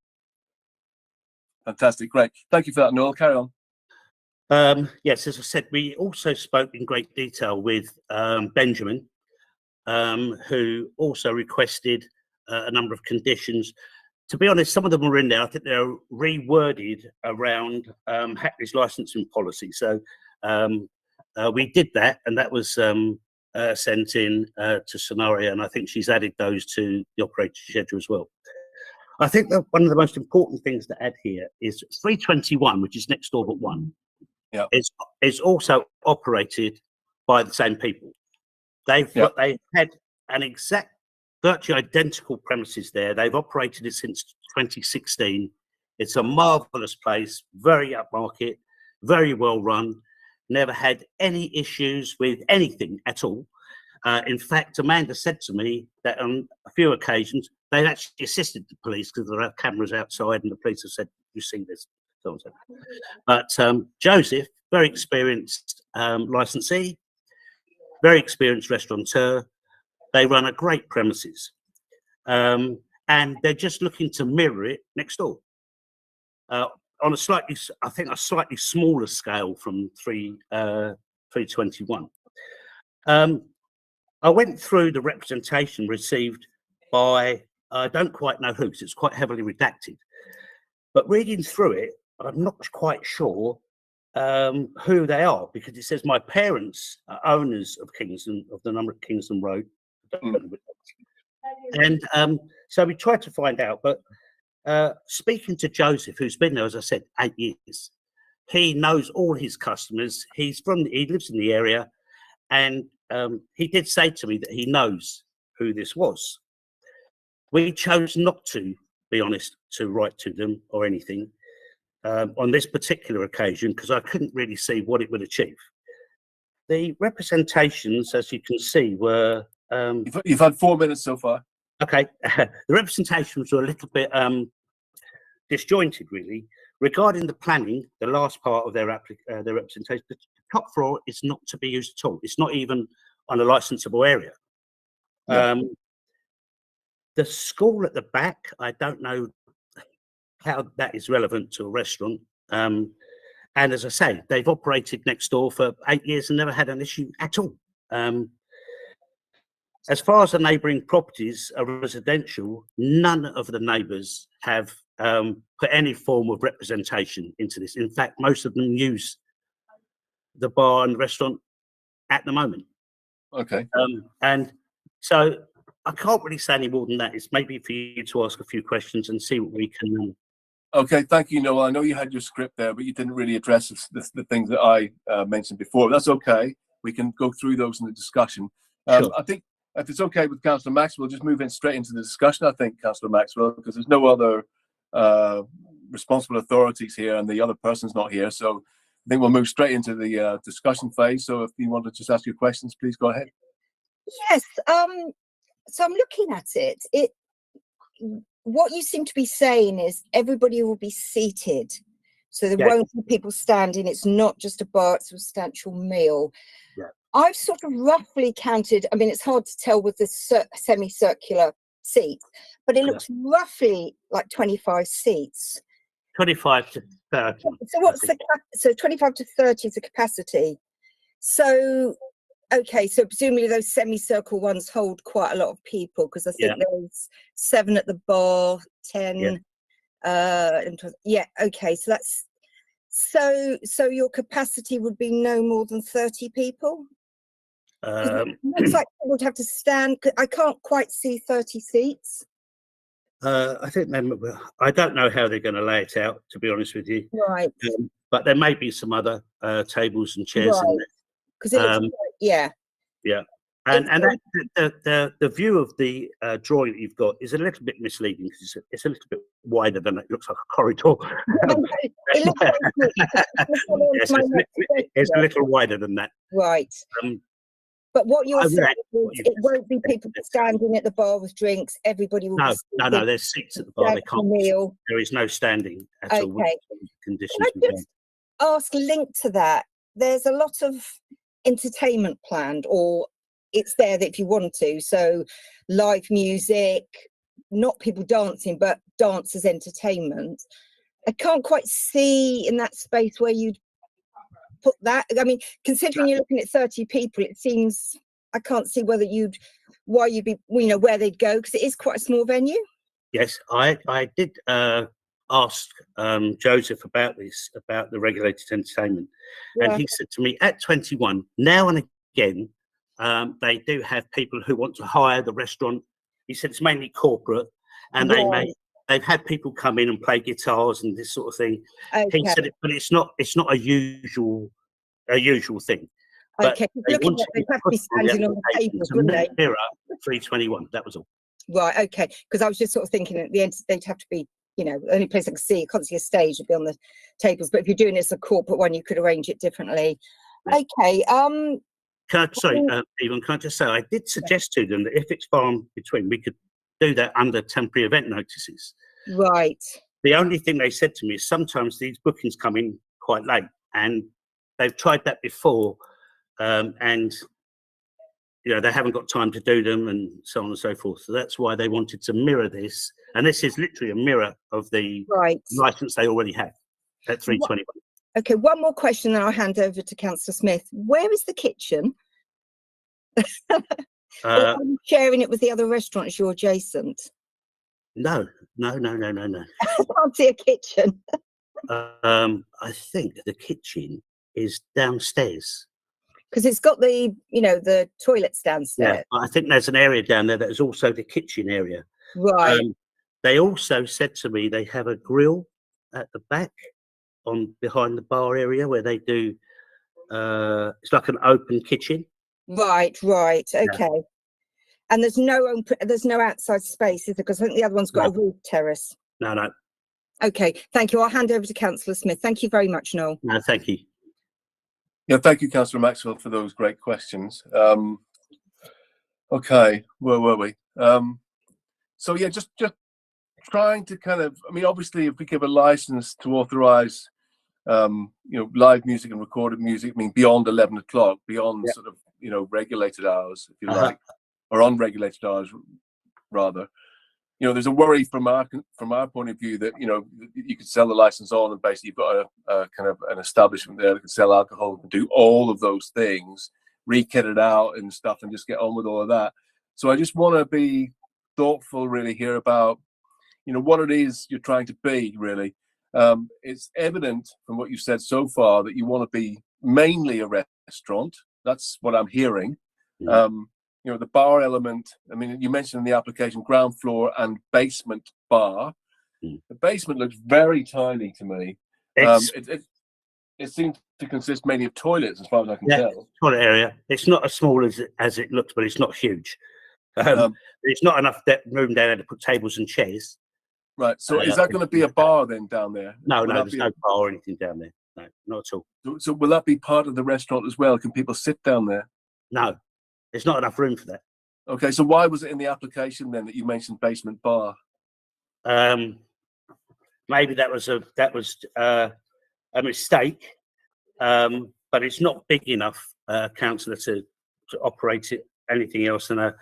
Fantastic, great. Thank you for that, Noel. Carry on. Yes, as I said, we also spoke in great detail with Benjamin, who also requested a number of conditions. To be honest, some of them were in there. I think they're reworded around Hackney's licensing policy. So we did that, and that was sent in to Sonaria, and I think she's added those to the operating schedule as well. I think that one of the most important things to add here is 321, which is next door but one. Yeah, it's also operated by the same people. They had an exact, virtually identical premises there. They've operated it since 2016. It's a marvelous place, very upmarket, very well run. Never had any issues with anything at all. In fact, Amanda said to me that on a few occasions they've actually assisted the police because there are cameras outside, and the police have said, "You see this?" So on. But Joseph, very experienced licensee, very experienced restaurateur. They run a great premises, and they're just looking to mirror it next door on a slightly smaller scale from 321. I went through the representation received by I don't quite know who, because it's quite heavily redacted. But reading through it, I'm not quite sure who they are, because it says my parents are owners of Kingston, of the number of Kingston Road. And so we tried to find out, but speaking to Joseph, who's been there, as I said, 8 years, he knows all his customers. He lives in the area, and he did say to me that he knows who this was. We chose not to be honest, to write to them or anything on this particular occasion, because I couldn't really see what it would achieve. The representations, as you can see, were you've had 4 minutes so far. Okay. The representations were a little bit disjointed, really. Regarding the planning, the last part of their representation, the top floor is not to be used at all. It's not even on a licensable area. Yeah. The school at the back, I don't know how that is relevant to a restaurant. And as I say, they've operated next door for 8 years and never had an issue at all. As far as the neighbouring properties are residential, none of the neighbours have put any form of representation into this. In fact, most of them use the bar and the restaurant at the moment. Okay. And so I can't really say any more than that. It's maybe for you to ask a few questions and see what we can. Okay, thank you, Noel. I know you had your script there, but you didn't really address the things that I mentioned before. That's okay. We can go through those in the discussion. Sure. I think if it's okay with Councillor Maxwell, just move in straight into the discussion, I think, Councillor Maxwell, because there's no other responsible authorities here and the other person's not here. So I think we'll move straight into the discussion phase. So if you want to just ask your questions, please go ahead. Yes. So I'm looking at it. What you seem to be saying is everybody will be seated. So there won't be people standing. It's not just a bar, it's a substantial meal. Yeah. I've sort of roughly counted, I mean, it's hard to tell with the semicircular seats, but it looks roughly like 25 seats. 25 to 30. So what's so 25 to 30 is the capacity. So, okay, so presumably those semicircle ones hold quite a lot of people, because I think there's 7 at the bar, 10. Okay, so that's so your capacity would be no more than 30 people. It looks like people would have to stand. I can't quite see 30 seats. I think I don't know how they're going to lay it out, to be honest with you. Right. But there may be some other tables and chairs in there. Because it looks like, Yeah. And the view of the drawing that you've got is a little bit misleading because it's a little bit wider than it looks like a corridor. It looks like Yes, it's a little wider than that. right. Um, But what you're I would saying add what is you've it just won't be said. people standing at the bar with drinks. Everybody will No, be no, there's seats at the bar. They for can't. meal. There is no standing at all. with Okay. the Conditions. Can I we've done. just ask, linked to that, there's a lot of entertainment planned, or it's there that if you want to. So live music, not people dancing, but dance as entertainment. I can't quite see in that space where you'd put that. I mean, considering you're looking at 30 people, it seems I can't see why you'd be, where they'd go, because it is quite a small venue. Yes, I did ask Joseph about this, about the regulated entertainment, and Yeah. he said to me, at 21, now and again, they do have people who want to hire the restaurant. He said it's mainly corporate, and they've had people come in and play guitars and this sort of thing. Okay. He said, but it's not a usual thing. But Okay. they Looking wanted at, they'd to have to put be standing on the application tables, to wouldn't they? mirror 321. That was all. Right. Okay. Because I was just sort of thinking at the end they'd have to be, the only place I can see, can't see a stage, would be on the tables. But if you're doing it as a corporate one, you could arrange it differently. Yeah. Okay. Sorry, Yvonne, can I just say, I did suggest to them that if it's far in between, we could do that under temporary event notices. Right. The only thing they said to me is sometimes these bookings come in quite late, and they've tried that before, and they haven't got time to do them, and so on and so forth. So that's why they wanted to mirror this, and this is literally a mirror of the license they already have at 321. Okay, one more question, then I'll hand over to Councillor Smith. Where is the kitchen? Or are you sharing it with the other restaurants you're adjacent? No. I can't see a kitchen. I think the kitchen is downstairs. Because it's got the, the toilets downstairs. Yeah, I think there's an area down there that is also the kitchen area. Right. They also said to me they have a grill at the back behind the bar area where they do, it's like an open kitchen. Right. Okay. Yeah. And there's no outside space, is there? Because I think the other one's got a roof terrace. No. Okay, thank you. I'll hand over to Councillor Smith. Thank you very much, Noel. No, thank you. Yeah, thank you, Councillor Maxwell, for those great questions. Okay, where were we? So yeah, just trying to kind of, obviously, if we give a license to authorise, live music and recorded music, beyond 11 o'clock, beyond sort of, regulated hours, if you like, or unregulated hours, rather. There's a worry from our point of view that you could sell the license on, and basically you've got a kind of an establishment there that can sell alcohol, can do all of those things, rekit it out and stuff, and just get on with all of that. So I just want to be thoughtful, really, here about what it is you're trying to be. Really, it's evident from what you've said so far that you want to be mainly a restaurant. That's what I'm hearing. The bar element, you mentioned in the application ground floor and basement bar. The basement looks very tiny to me. It seems to consist mainly of toilets, as far as I can tell. Toilet area. It's not as small as it looks, but it's not huge. It's not enough room down there to put tables and chairs. Right. So is that going to be a bar then down there? No, there's no bar or anything down there. No, not at all. So will that be part of the restaurant as well? Can people sit down there? No. There's not enough room for that. Okay, so why was it in the application then that you mentioned basement bar? Maybe that was a mistake, but it's not big enough, councillor, to operate it anything else than a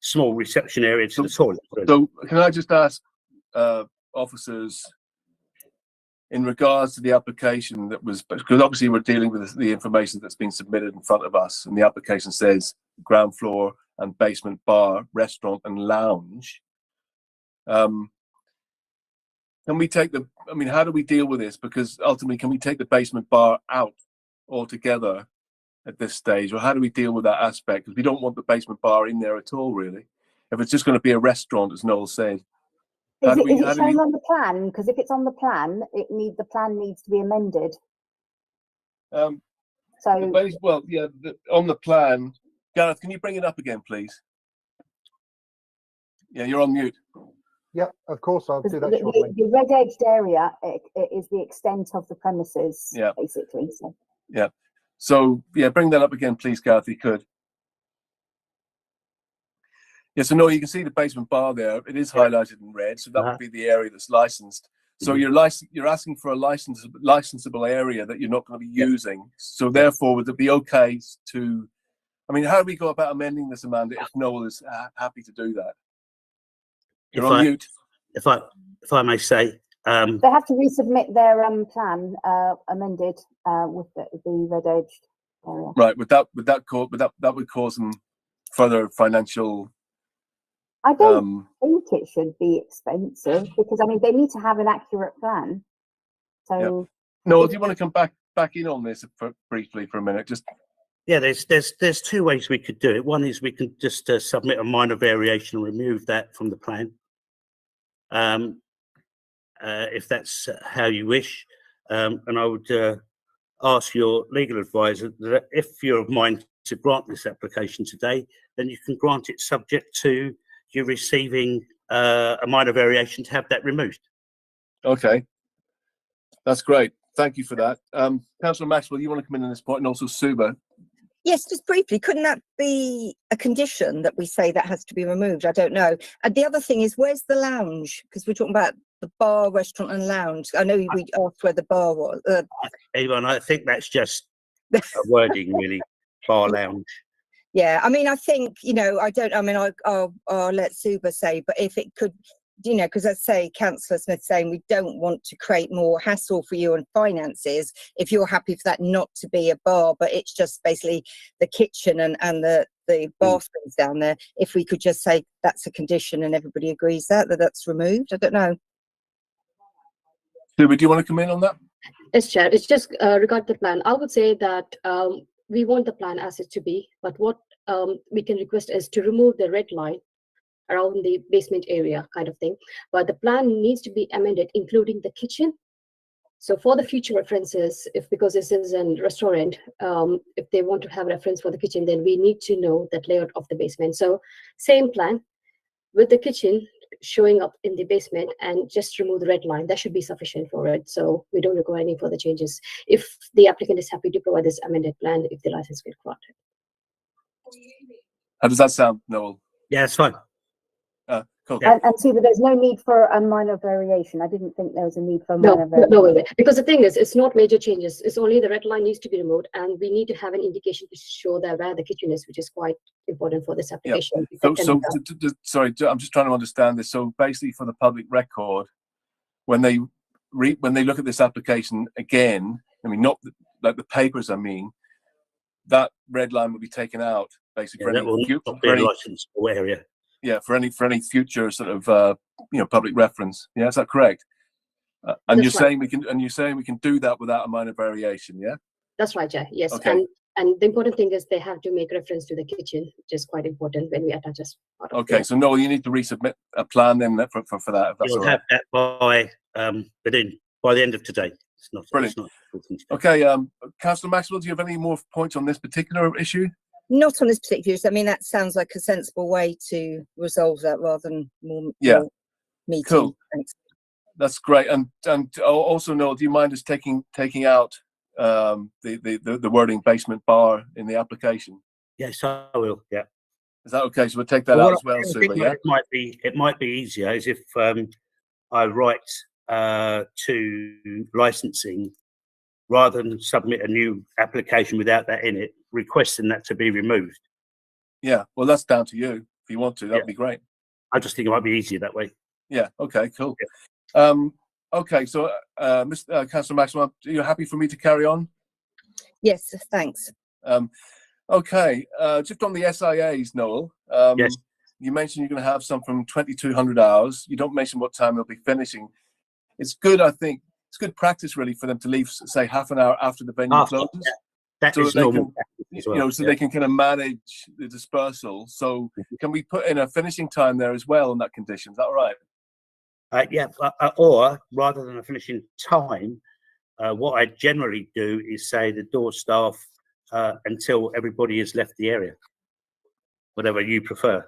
small reception area to the toilet. Really. So can I just ask officers, in regards to the application that was, because obviously we're dealing with the information that's been submitted in front of us, and the application says ground floor and basement bar, restaurant and lounge. Can we take how do we deal with this? Because ultimately, can we take the basement bar out altogether at this stage, or how do we deal with that aspect? Because we don't want the basement bar in there at all, really. If it's just going to be a restaurant, as Noel said. Is it shown on the plan? Because if it's on the plan, the plan needs to be amended. On the plan, Gareth, can you bring it up again, please? Yeah, you're on mute. Yeah, of course, I'll do that The, shortly. the red-edged area it is the extent of the premises, Yeah. basically. So So yeah, bring that up again, please, Gareth, if you could. Yeah, so no, you can see the basement bar there. It is highlighted in red, so that would be the area that's licensed. So you're asking for a licensable area that you're not going to be using. So therefore, would it be okay to? I mean, how do we go about amending this, Amanda, if Noel is happy to do that? You're on mute. If I may say, they have to resubmit their plan amended with the red-edged area. Right. Would that would cause them further financial? I don't think it should be expensive because I mean they need to have an accurate plan. So Noel, do you want to come back in on this briefly for a minute? Just yeah, there's two ways we could do it. One is we can just submit a minor variation and remove that from the plan, if that's how you wish. And I would ask your legal advisor that if you're of mind to grant this application today, then you can grant it subject to you receiving a minor variation to have that removed. okay. That's great. Thank you for that. Councillor Maxwell, you want to come in on this point, and also Suba. Yes, just briefly, couldn't that be a condition that we say that has to be removed? I don't know. And the other thing is, where's the lounge? Because we're talking about the bar, restaurant and lounge. I know we asked where the bar was. Even I think that's just a wording, really, bar lounge. Yeah, I mean, I think, you know, I'll let Suba say, but if it could, you know, because I say Councillor Smith saying we don't want to create more hassle for you and finances, if you're happy for that not to be a bar, but it's just basically the kitchen and the bathrooms down there, if we could just say that's a condition and everybody agrees that's removed. I don't know. Suba, do you want to come in on that? Yes, Chair. It's just regarding the plan. I would say that we want the plan as it to be, but what we can request is to remove the red line around the basement area kind of thing. But the plan needs to be amended, including the kitchen. So for the future references, because this is a restaurant, if they want to have reference for the kitchen, then we need to know that layout of the basement. So same plan with the kitchen showing up in the basement and just remove the red line. That should be sufficient for it. So we don't require any further changes if the applicant is happy to provide this amended plan if the license gets granted. How does that sound, Noel? Yeah, it's fine. Cool. and see that there's no need for a minor variation. I didn't think there was a need for a minor variation. No, wait. Because the thing is, it's not major changes. It's only the red line needs to be removed, and we need to have an indication to show that where the kitchen is, which is quite important for this application. Sorry, I'm just trying to understand this. So basically, for the public record, when they look at this application again, I mean, not like the papers, I mean, that red line will be taken out basically That will not be a licensable area. Yeah, for any future sort of public reference. Yeah, is that correct? And you're saying we can do that without a minor variation. Yeah. That's right, Jay. Yes. Okay. And the important thing is they have to make reference to the kitchen, which is quite important when we attach as part of Okay, so Noel, you need to resubmit a plan then for that. If that's You'll all right. have that by the end of today. It's not Brilliant. It's not Okay, Councillor Maxwell, do you have any more points on this particular issue? Not on this particular issue. I mean, that sounds like a sensible way to resolve that rather than more meeting. Cool. Thanks. That's great. And also, Noel, do you mind us taking out the wording basement bar in the application? Yes, I will. Yeah. Is that okay? So we'll take that out as well, I Suba, think yeah? it might be easier as if I write to licensing rather than submit a new application without that in it, requesting that to be removed. Yeah, well, that's down to you. If you want to, that'd be great. I just think it might be easier that way. Yeah, okay, cool. Yeah. Okay, so Mr. Councillor Maxwell, are you happy for me to carry on? Yes, thanks. Okay, just on the SIAs, Noel. Yes. You mentioned you're going to have some from 2200 hours. You don't mention what time they'll be finishing. It's good, I think. It's good practice, really, for them to leave, say, half an hour after the venue closes. That is normal practice as well. So they can kind of manage the dispersal. So can we put in a finishing time there as well on that condition? Is that all right? Or rather than a finishing time, what I generally do is say the door staff until everybody has left the area. whatever you prefer.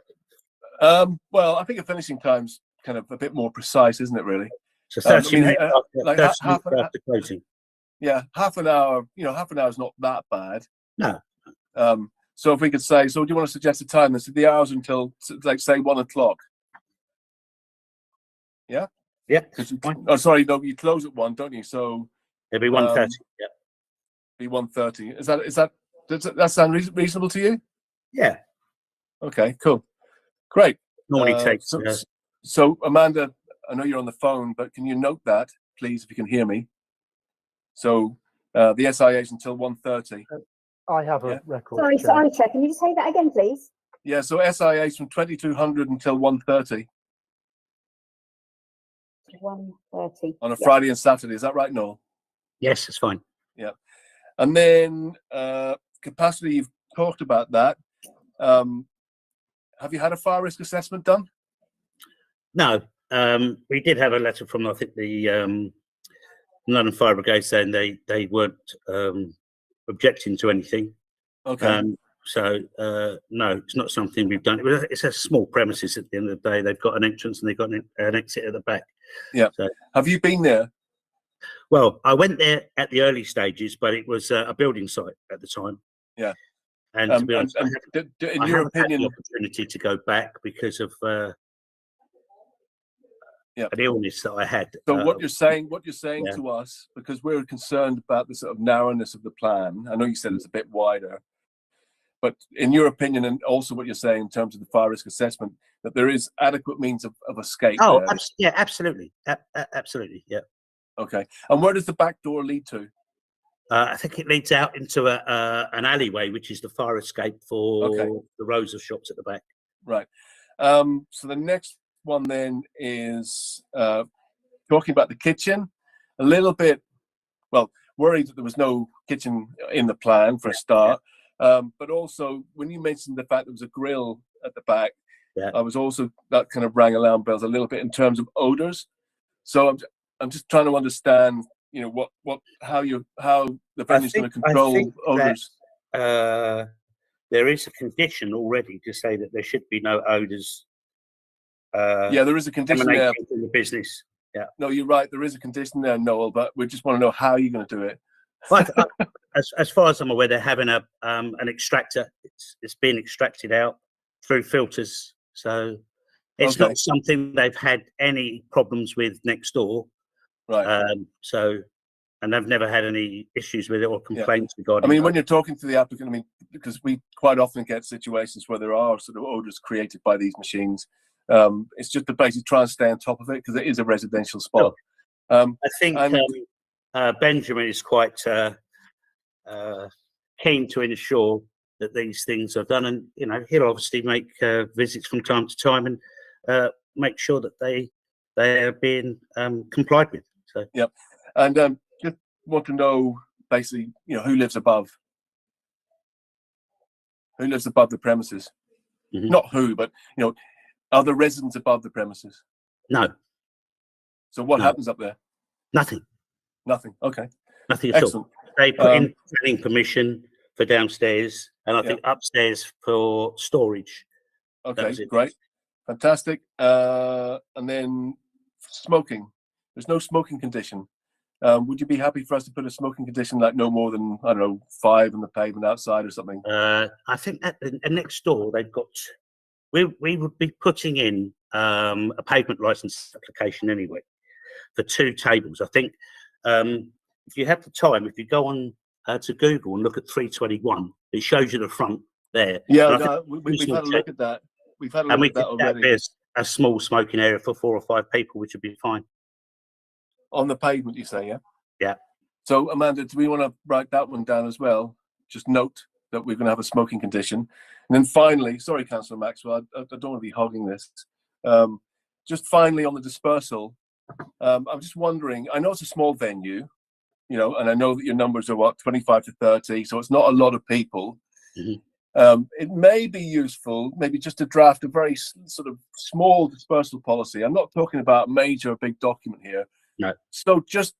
Well, I think a finishing time's kind of a bit more precise, isn't it? Really? So I 30 mean, minutes like after, 30 half minutes an after closing. Yeah, half an hour. You know, half an hour is not that bad. No. So if we could say, so do you want to suggest a time? This is the hours until, like, say 1 o'clock. Yeah. Yeah. Oh, sorry, no, you close at 1, don't you? So It'll be 1:30. Yeah. be 1:30. Does that sound reasonable to you? Yeah. Okay, cool, great. Normally takes. So Amanda, I know you're on the phone, but can you note that, please, if you can hear me? So the SIA is until 1:30. I have a Yeah. record. Sorry, Chair. sorry, Chair, can you just say that again, please? Yeah, so SIA is from 2200 until 1:30 1:30. on a Friday and Saturday. Is that right, Noel? Yes, it's fine. And then capacity, you've talked about that. Have you had a fire risk assessment done? No, we did have a letter from, I think, the London Fire Brigade saying they weren't objecting to anything. Okay. So no, it's not something we've done. It's a small premises at the end of the day. They've got an entrance and they've got an exit at the back. Yeah. So, have you been there? well, I went there at the early stages, but it was a building site at the time. Yeah. And to be honest, In I your haven't had opinion, the opportunity to go back because of Yeah. an illness that I had. so what you're saying yeah. to us, because we're concerned about the sort of narrowness of the plan. I know you said it's a bit wider, but in your opinion, and also what you're saying in terms of the fire risk assessment, that there is adequate means of escape. Oh, there. yeah, absolutely, absolutely, yeah. Okay. And where does the back door lead to? I think it leads out into an alleyway, which is the fire escape for the rows of shops at the back. Right. So the next one then is talking about the kitchen. A little bit, well, worried that there was no kitchen in the plan for a start. But also, when you mentioned the fact there was a grill at the back, I was also, that kind of rang alarm bells a little bit in terms of odors. So I'm just trying to understand, you know, how the venue's going to control odors. There is a condition already to say that there should be no odors. Yeah, there is a condition there. Emanating from the business. Yeah. No, you're right. There is a condition there, Noel, but we just want to know how you're going to do it. But as far as I'm aware, they're having an extractor. It's being extracted out through filters, so it's not something they've had any problems with next door. Right. So, and they've never had any issues with it or complaints regarding. I mean, when you're talking to the applicant, I mean, because we quite often get situations where there are sort of odors created by these machines. It's just to basically try and stay on top of it because it is a residential spot. I think Benjamin is quite keen to ensure that these things are done, and you know he'll obviously make visits from time to time and make sure that they are being complied with. So yep, and just want to know basically, you know, who lives above the premises. Mhm. Not who, but you know, are the residents above the premises? no, So what No. happens up there? nothing, Nothing. Okay. nothing at all. Excellent. They put in planning permission for downstairs, and I think upstairs for storage. Okay, was it. great. Fantastic. And then smoking. There's no smoking condition. Would you be happy for us to put a smoking condition like no more than, I don't know, 5 on the pavement outside or something? I think at the next door they've got. We would be putting in a pavement license application anyway for 2 tables. I think if you have the time, if you go on to Google and look at 321, it shows you the front there. Yeah, And I no, we've had a look at that. We've had a and look we at that could already. there's a small smoking area for 4 or 5 people, which would be fine. On the pavement, you say, yeah? Yeah. So, Amanda, do we want to write that one down as well? Just note that we're going to have a smoking condition. And then finally, sorry, Councillor Maxwell, I don't want to be hogging this. Just finally on the dispersal, I'm just wondering, I know it's a small venue, you know, and I know that your numbers are what, 25 to 30, so it's not a lot of people. Mhm. It may be useful, maybe just to draft a very sort of small dispersal policy. I'm not talking about major big document here. No. So just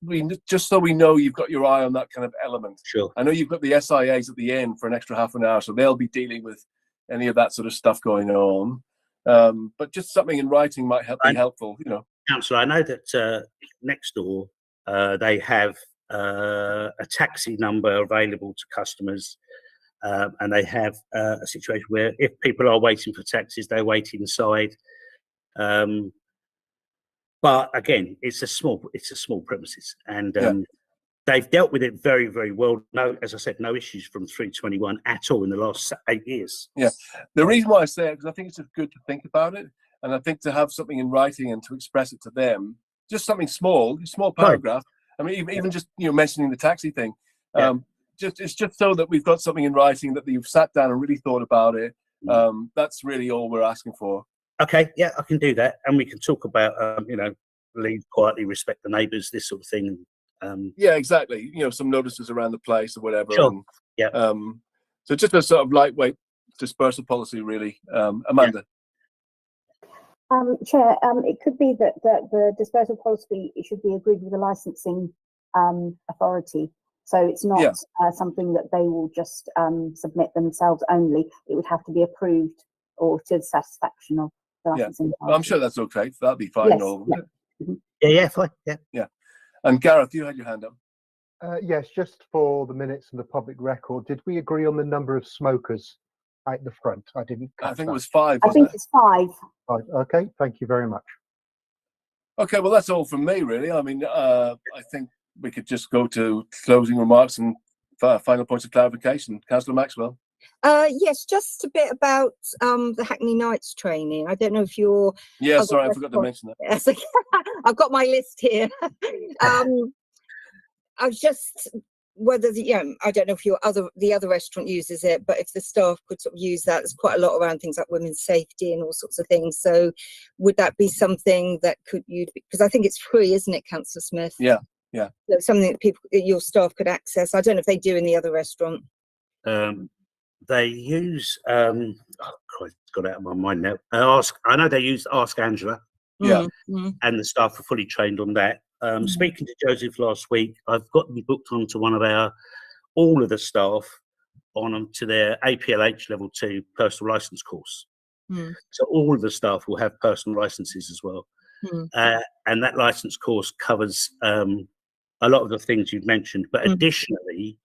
so we know you've got your eye on that kind of element. Sure. I know you've got the SIAs at the end for an extra half an hour, so they'll be dealing with any of that sort of stuff going on. But just something in writing might be helpful, you know. Councillor, I know that next door they have a taxi number available to customers, and they have a situation where if people are waiting for taxis, they wait inside. But again, it's a small premises, and they've dealt with it very, very well. No, as I said, no issues from 321 at all in the last 8 years. Yeah, the reason why I say it, because I think it's just good to think about it, and I think to have something in writing and to express it to them, just something small paragraph. I mean, even just, you know, mentioning the taxi thing, it's just so that we've got something in writing that you've sat down and really thought about it. That's really all we're asking for. Okay, yeah, I can do that, and we can talk about you know, leave quietly, respect the neighbours, this sort of thing. Yeah, exactly. You know, some notices around the place or whatever. Sure. And, yeah. So just a sort of lightweight dispersal policy, really. Amanda. Chair, it could be that the dispersal policy should be agreed with the licensing authority. So it's not something that they will just submit themselves only. It would have to be approved or to the satisfaction of the licensing authority. I'm sure that's okay. That'll be fine. Yes, fine. Yeah. And Gareth, you had your hand up. Yes, just for the minutes and the public record, did we agree on the number of smokers at the front? I didn't catch I think that. it was 5. I think it's 5. Right, okay, thank you very much. Okay, well, that's all from me, really. I mean, I think we could just go to closing remarks and final points of clarification. Councillor Maxwell. Yes, just a bit about the Hackney Nights training. I don't know if you're. Yeah, sorry, I forgot to mention that. Yes, I've got my list here. I was just whether I don't know if the other restaurant uses it, but if the staff could sort of use that, there's quite a lot around things like women's safety and all sorts of things. So, would that be something that because I think it's free, isn't it, Councillor Smith? Yeah. So something that your staff could access. I don't know if they do in the other restaurant. They use Christ, it's got out of my mind now. I know they use Ask Angela. Yeah. And the staff are fully trained on that. Speaking to Joseph last week, I've got them booked onto all of the staff to their APLH level 2 personal license course. So all of the staff will have personal licenses as well. And that license course covers a lot of the things you've mentioned, but additionally,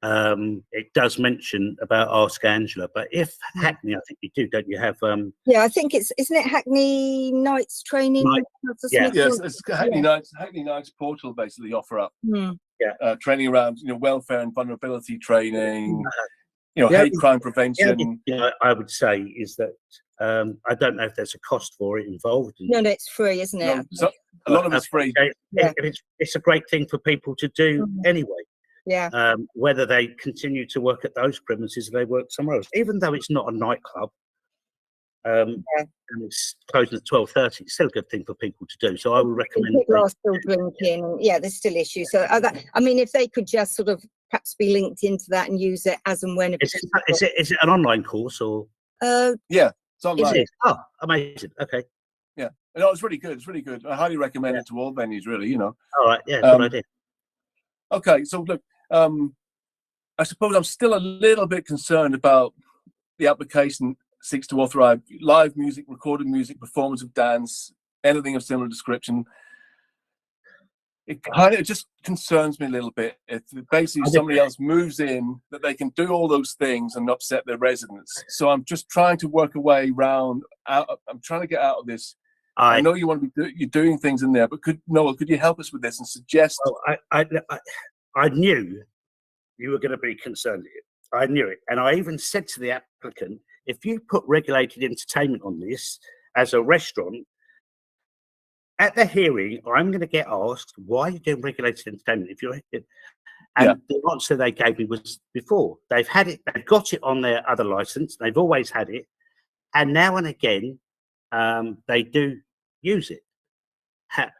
it does mention about Ask Angela. But if Hackney, I think you do, don't you have? Yeah, I think isn't it Hackney Nights training? Yes, it's Hackney Nights portal basically offer up training around welfare and vulnerability training, hate crime prevention. I would say is that I don't know if there's a cost for it involved. No, it's free, isn't it? No, so a lot of it's free. It's a great thing for people to do anyway. Yeah. Whether they continue to work at those premises or they work somewhere else, even though it's not a nightclub, and it's closing at 12:30, it's still a good thing for people to do. So I would recommend. People are still drinking. Yeah, there's still issues. So I mean, if they could just sort of perhaps be linked into that and use it as and when. Is it an online course or? Yeah, it's online. Is it? Oh, amazing. Okay. Yeah, no, it's really good. It's really good. I highly recommend it to all venues. Really, All right. Yeah, good idea. Okay, so look, I suppose I'm still a little bit concerned about the application seeks to authorize live music, recorded music, performance of dance, anything of similar description. It just concerns me a little bit. If basically somebody else moves in, that they can do all those things and upset their residents. So I'm just trying to work a way around. I'm trying to get out of this. I know you want to be you're doing things in there, but Noel, could you help us with this and suggest? Well, I knew you were going to be concerned. I knew it, and I even said to the applicant, if you put regulated entertainment on this as a restaurant, at the hearing, I'm going to get asked, why are you doing regulated entertainment? And the answer they gave me was before. They've had it, they've got it on their other license, they've always had it, and now and again, they do use it.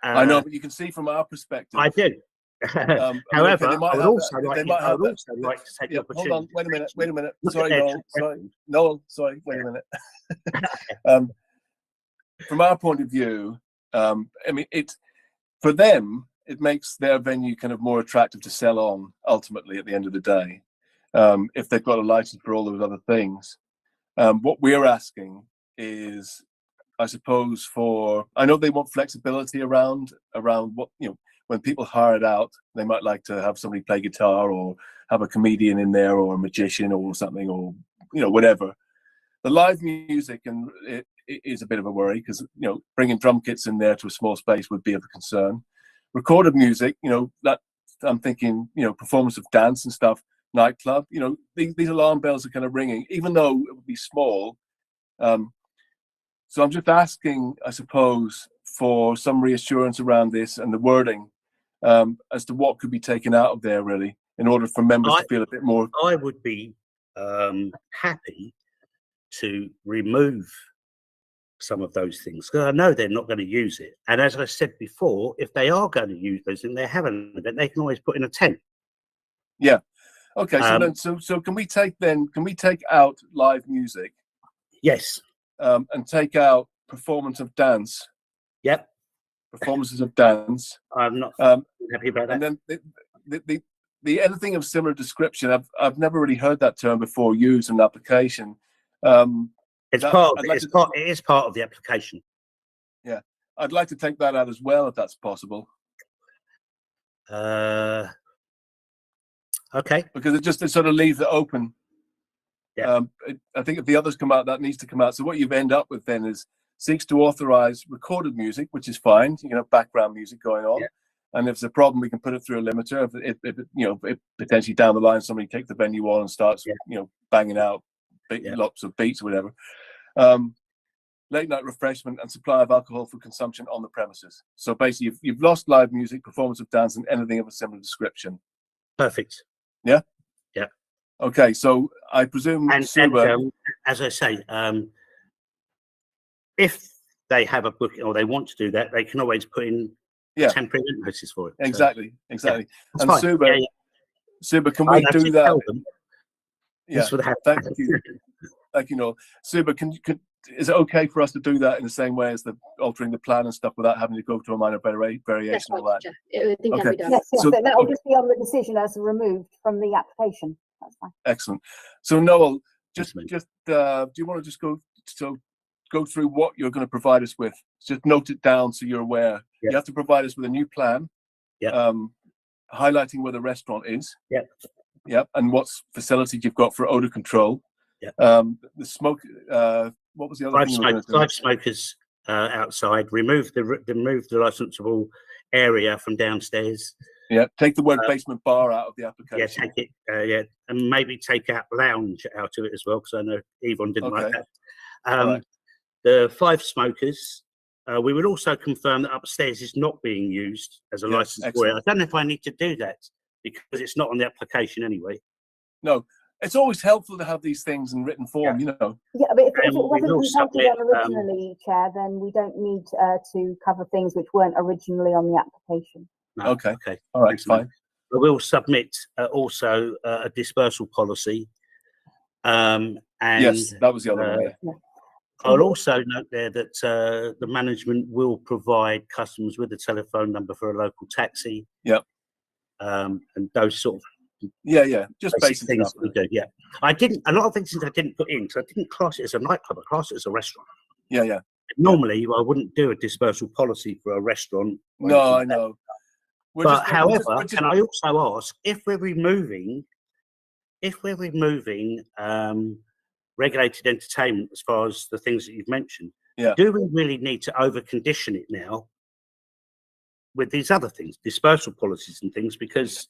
I know, but you can see from our perspective. I do. However, I would also like to take the opportunity. Hold on, wait a minute. Sorry, Noel, wait a minute. From our point of view, I mean, for them, it makes their venue kind of more attractive to sell on, ultimately, at the end of the day, if they've got a license for all those other things. What we're asking is, I suppose, I know they want flexibility around what, when people hire it out, they might like to have somebody play guitar or have a comedian in there or a magician or something, or whatever. The live music and it is a bit of a worry because bringing drum kits in there to a small space would be of a concern. Recorded music, that I'm thinking, performance of dance and stuff, nightclub, these alarm bells are kind of ringing, even though it would be small. So I'm just asking, I suppose, for some reassurance around this and the wording as to what could be taken out of there, really, in order for members to feel a bit more. I would be happy to remove some of those things because I know they're not going to use it. And as I said before, if they are going to use those things, they haven't. They can always put in a tent. Yeah. Okay. So can we take out live music? Yes. And take out performance of dance. Yep. Performances of dance. I'm not happy about that. And then the anything of similar description, I've never really heard that term before used in an application. It is part of the application. Yeah, I'd like to take that out as well if that's possible. Okay. Because it sort of leaves it open. Yeah. I think if the others come out, that needs to come out. So what you end up with then is seeks to authorize recorded music, which is fine. You can have background music going on. Yeah. And if there's a problem, we can put it through a limiter. If potentially down the line somebody takes the venue on and starts, banging out lots of beats or whatever. Late night refreshment and supply of alcohol for consumption on the premises. So basically, you've lost live music, performance of dance, and anything of a similar description. Perfect. Yeah. Yeah. Okay, so I presume, and as I say, if they have a booking or they want to do that, they can always put in temporary notices for it. Exactly. Yeah, And Suba, can we do that? Yeah. Thank you. Thank you, Noel. Suba, is it okay for us to do that in the same way as altering the plan and stuff without having to go to a minor variation and all that? I think can be done. Yes, So- that will just be on the decision as removed from the application. That's fine. Excellent. So Noel, Yes, do mate. you want to just go through what you're going to provide us with? Just note it down so you're aware. Yeah. You have to provide us with a new plan. Yeah. Highlighting where the restaurant is. Yeah. Yeah. And what facilities you've got for odor control. Yeah. The smoke. What was the other thing? Five smokers outside. Remove the licensable area from downstairs. Yeah. Take the word basement bar out of the application. Yeah, take it. And maybe take out lounge out of it as well, because I know Yvonne didn't like that. Right. The 5 smokers. We would also confirm that upstairs is not being used as a licensed boiler. I don't know if I need to do that because it's not on the application anyway. No, it's always helpful to have these things in written form. Yeah, but if it we will wasn't consulted submit, on originally, Chair, then we don't need to cover things which weren't originally on the application. No, Okay. All right, fine. We will submit also a dispersal policy. And Yes, that was the other one. Yeah. I'll also note there that the management will provide customers with a telephone number for a local taxi. Yep. And those sort of Yeah. Just basic things stuff. we do. Yeah. A lot of things I didn't put in because I didn't class it as a nightclub. I class it as a restaurant. Yeah. Normally, I wouldn't do a dispersal policy for a restaurant. No, I know. However, can I also ask if we're removing regulated entertainment as far as the things that you've mentioned, do we really need to over-condition it now with these other things, dispersal policies and things? Because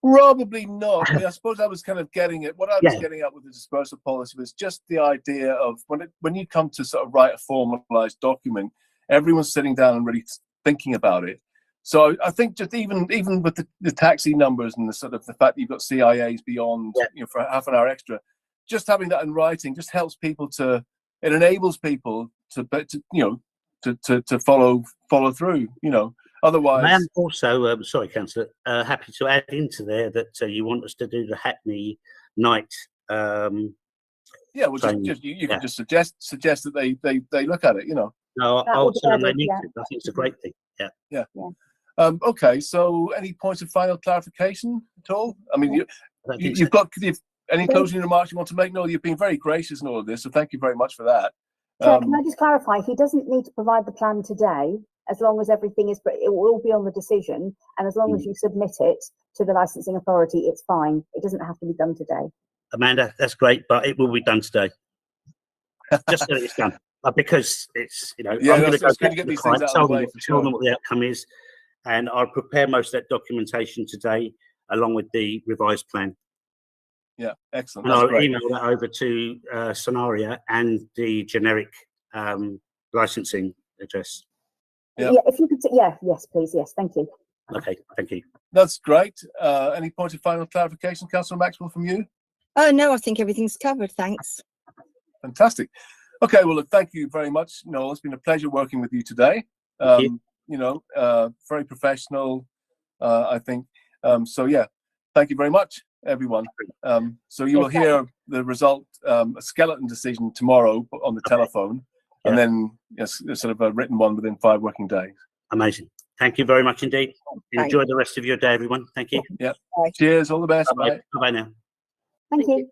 probably not. I suppose I was kind of getting at what I was getting at with the dispersal policy was just the idea of when you come to sort of write a formalized document, everyone's sitting down and really thinking about it. So I think just even with the taxi numbers and the sort of the fact that you've got CIAs beyond, for half an hour extra, just having that in writing just helps people it enables people to follow through, otherwise. I am also, sorry, Councillor, happy to add into there that you want us to do the Hackney night. Well, you can just suggest that they look at it, No, I'll tell them they need to. I think it's a great thing. Yeah. Okay, so any points of final clarification at all? I mean, Any closing remarks you want to make? No, you've been very gracious in all of this, so thank you very much for that. Chair, can I just clarify? He doesn't need to provide the plan today, as long as everything is, it will all be on the decision, and as long as you submit it to the licensing authority, it's fine. It doesn't have to be done today. Amanda, that's great, but it will be done today. Just so it's done. Because it's, you know, Yeah, I'm going to go it's good back to get to the these things client, out of tell the way, them, for tell them sure. what the outcome is, and I'll prepare most of that documentation today, along with the revised plan. Yeah, excellent. And That's I'll great. email that over to Sonaria and the generic licensing address. Yep. Yeah, if you could, yes, please, yes, thank you. Okay, thank you. That's great. Any point of final clarification, Councillor Maxwell, from you? Oh, no, I think everything's covered. Thanks. Fantastic. Okay, well, look, thank you very much, Noel. It's been a pleasure working with you today. Thank you. You know, very professional, I think. So yeah, thank you very much, everyone. So you will hear the result, a skeleton decision tomorrow on the telephone, and then yes, sort of a written one within 5 working days. Amazing. Thank you very much indeed. Thanks. Enjoy the rest of your day, everyone. Thank you. Yeah. Bye. Cheers. All the best. Bye-bye. Bye. Bye-bye now. Thank you.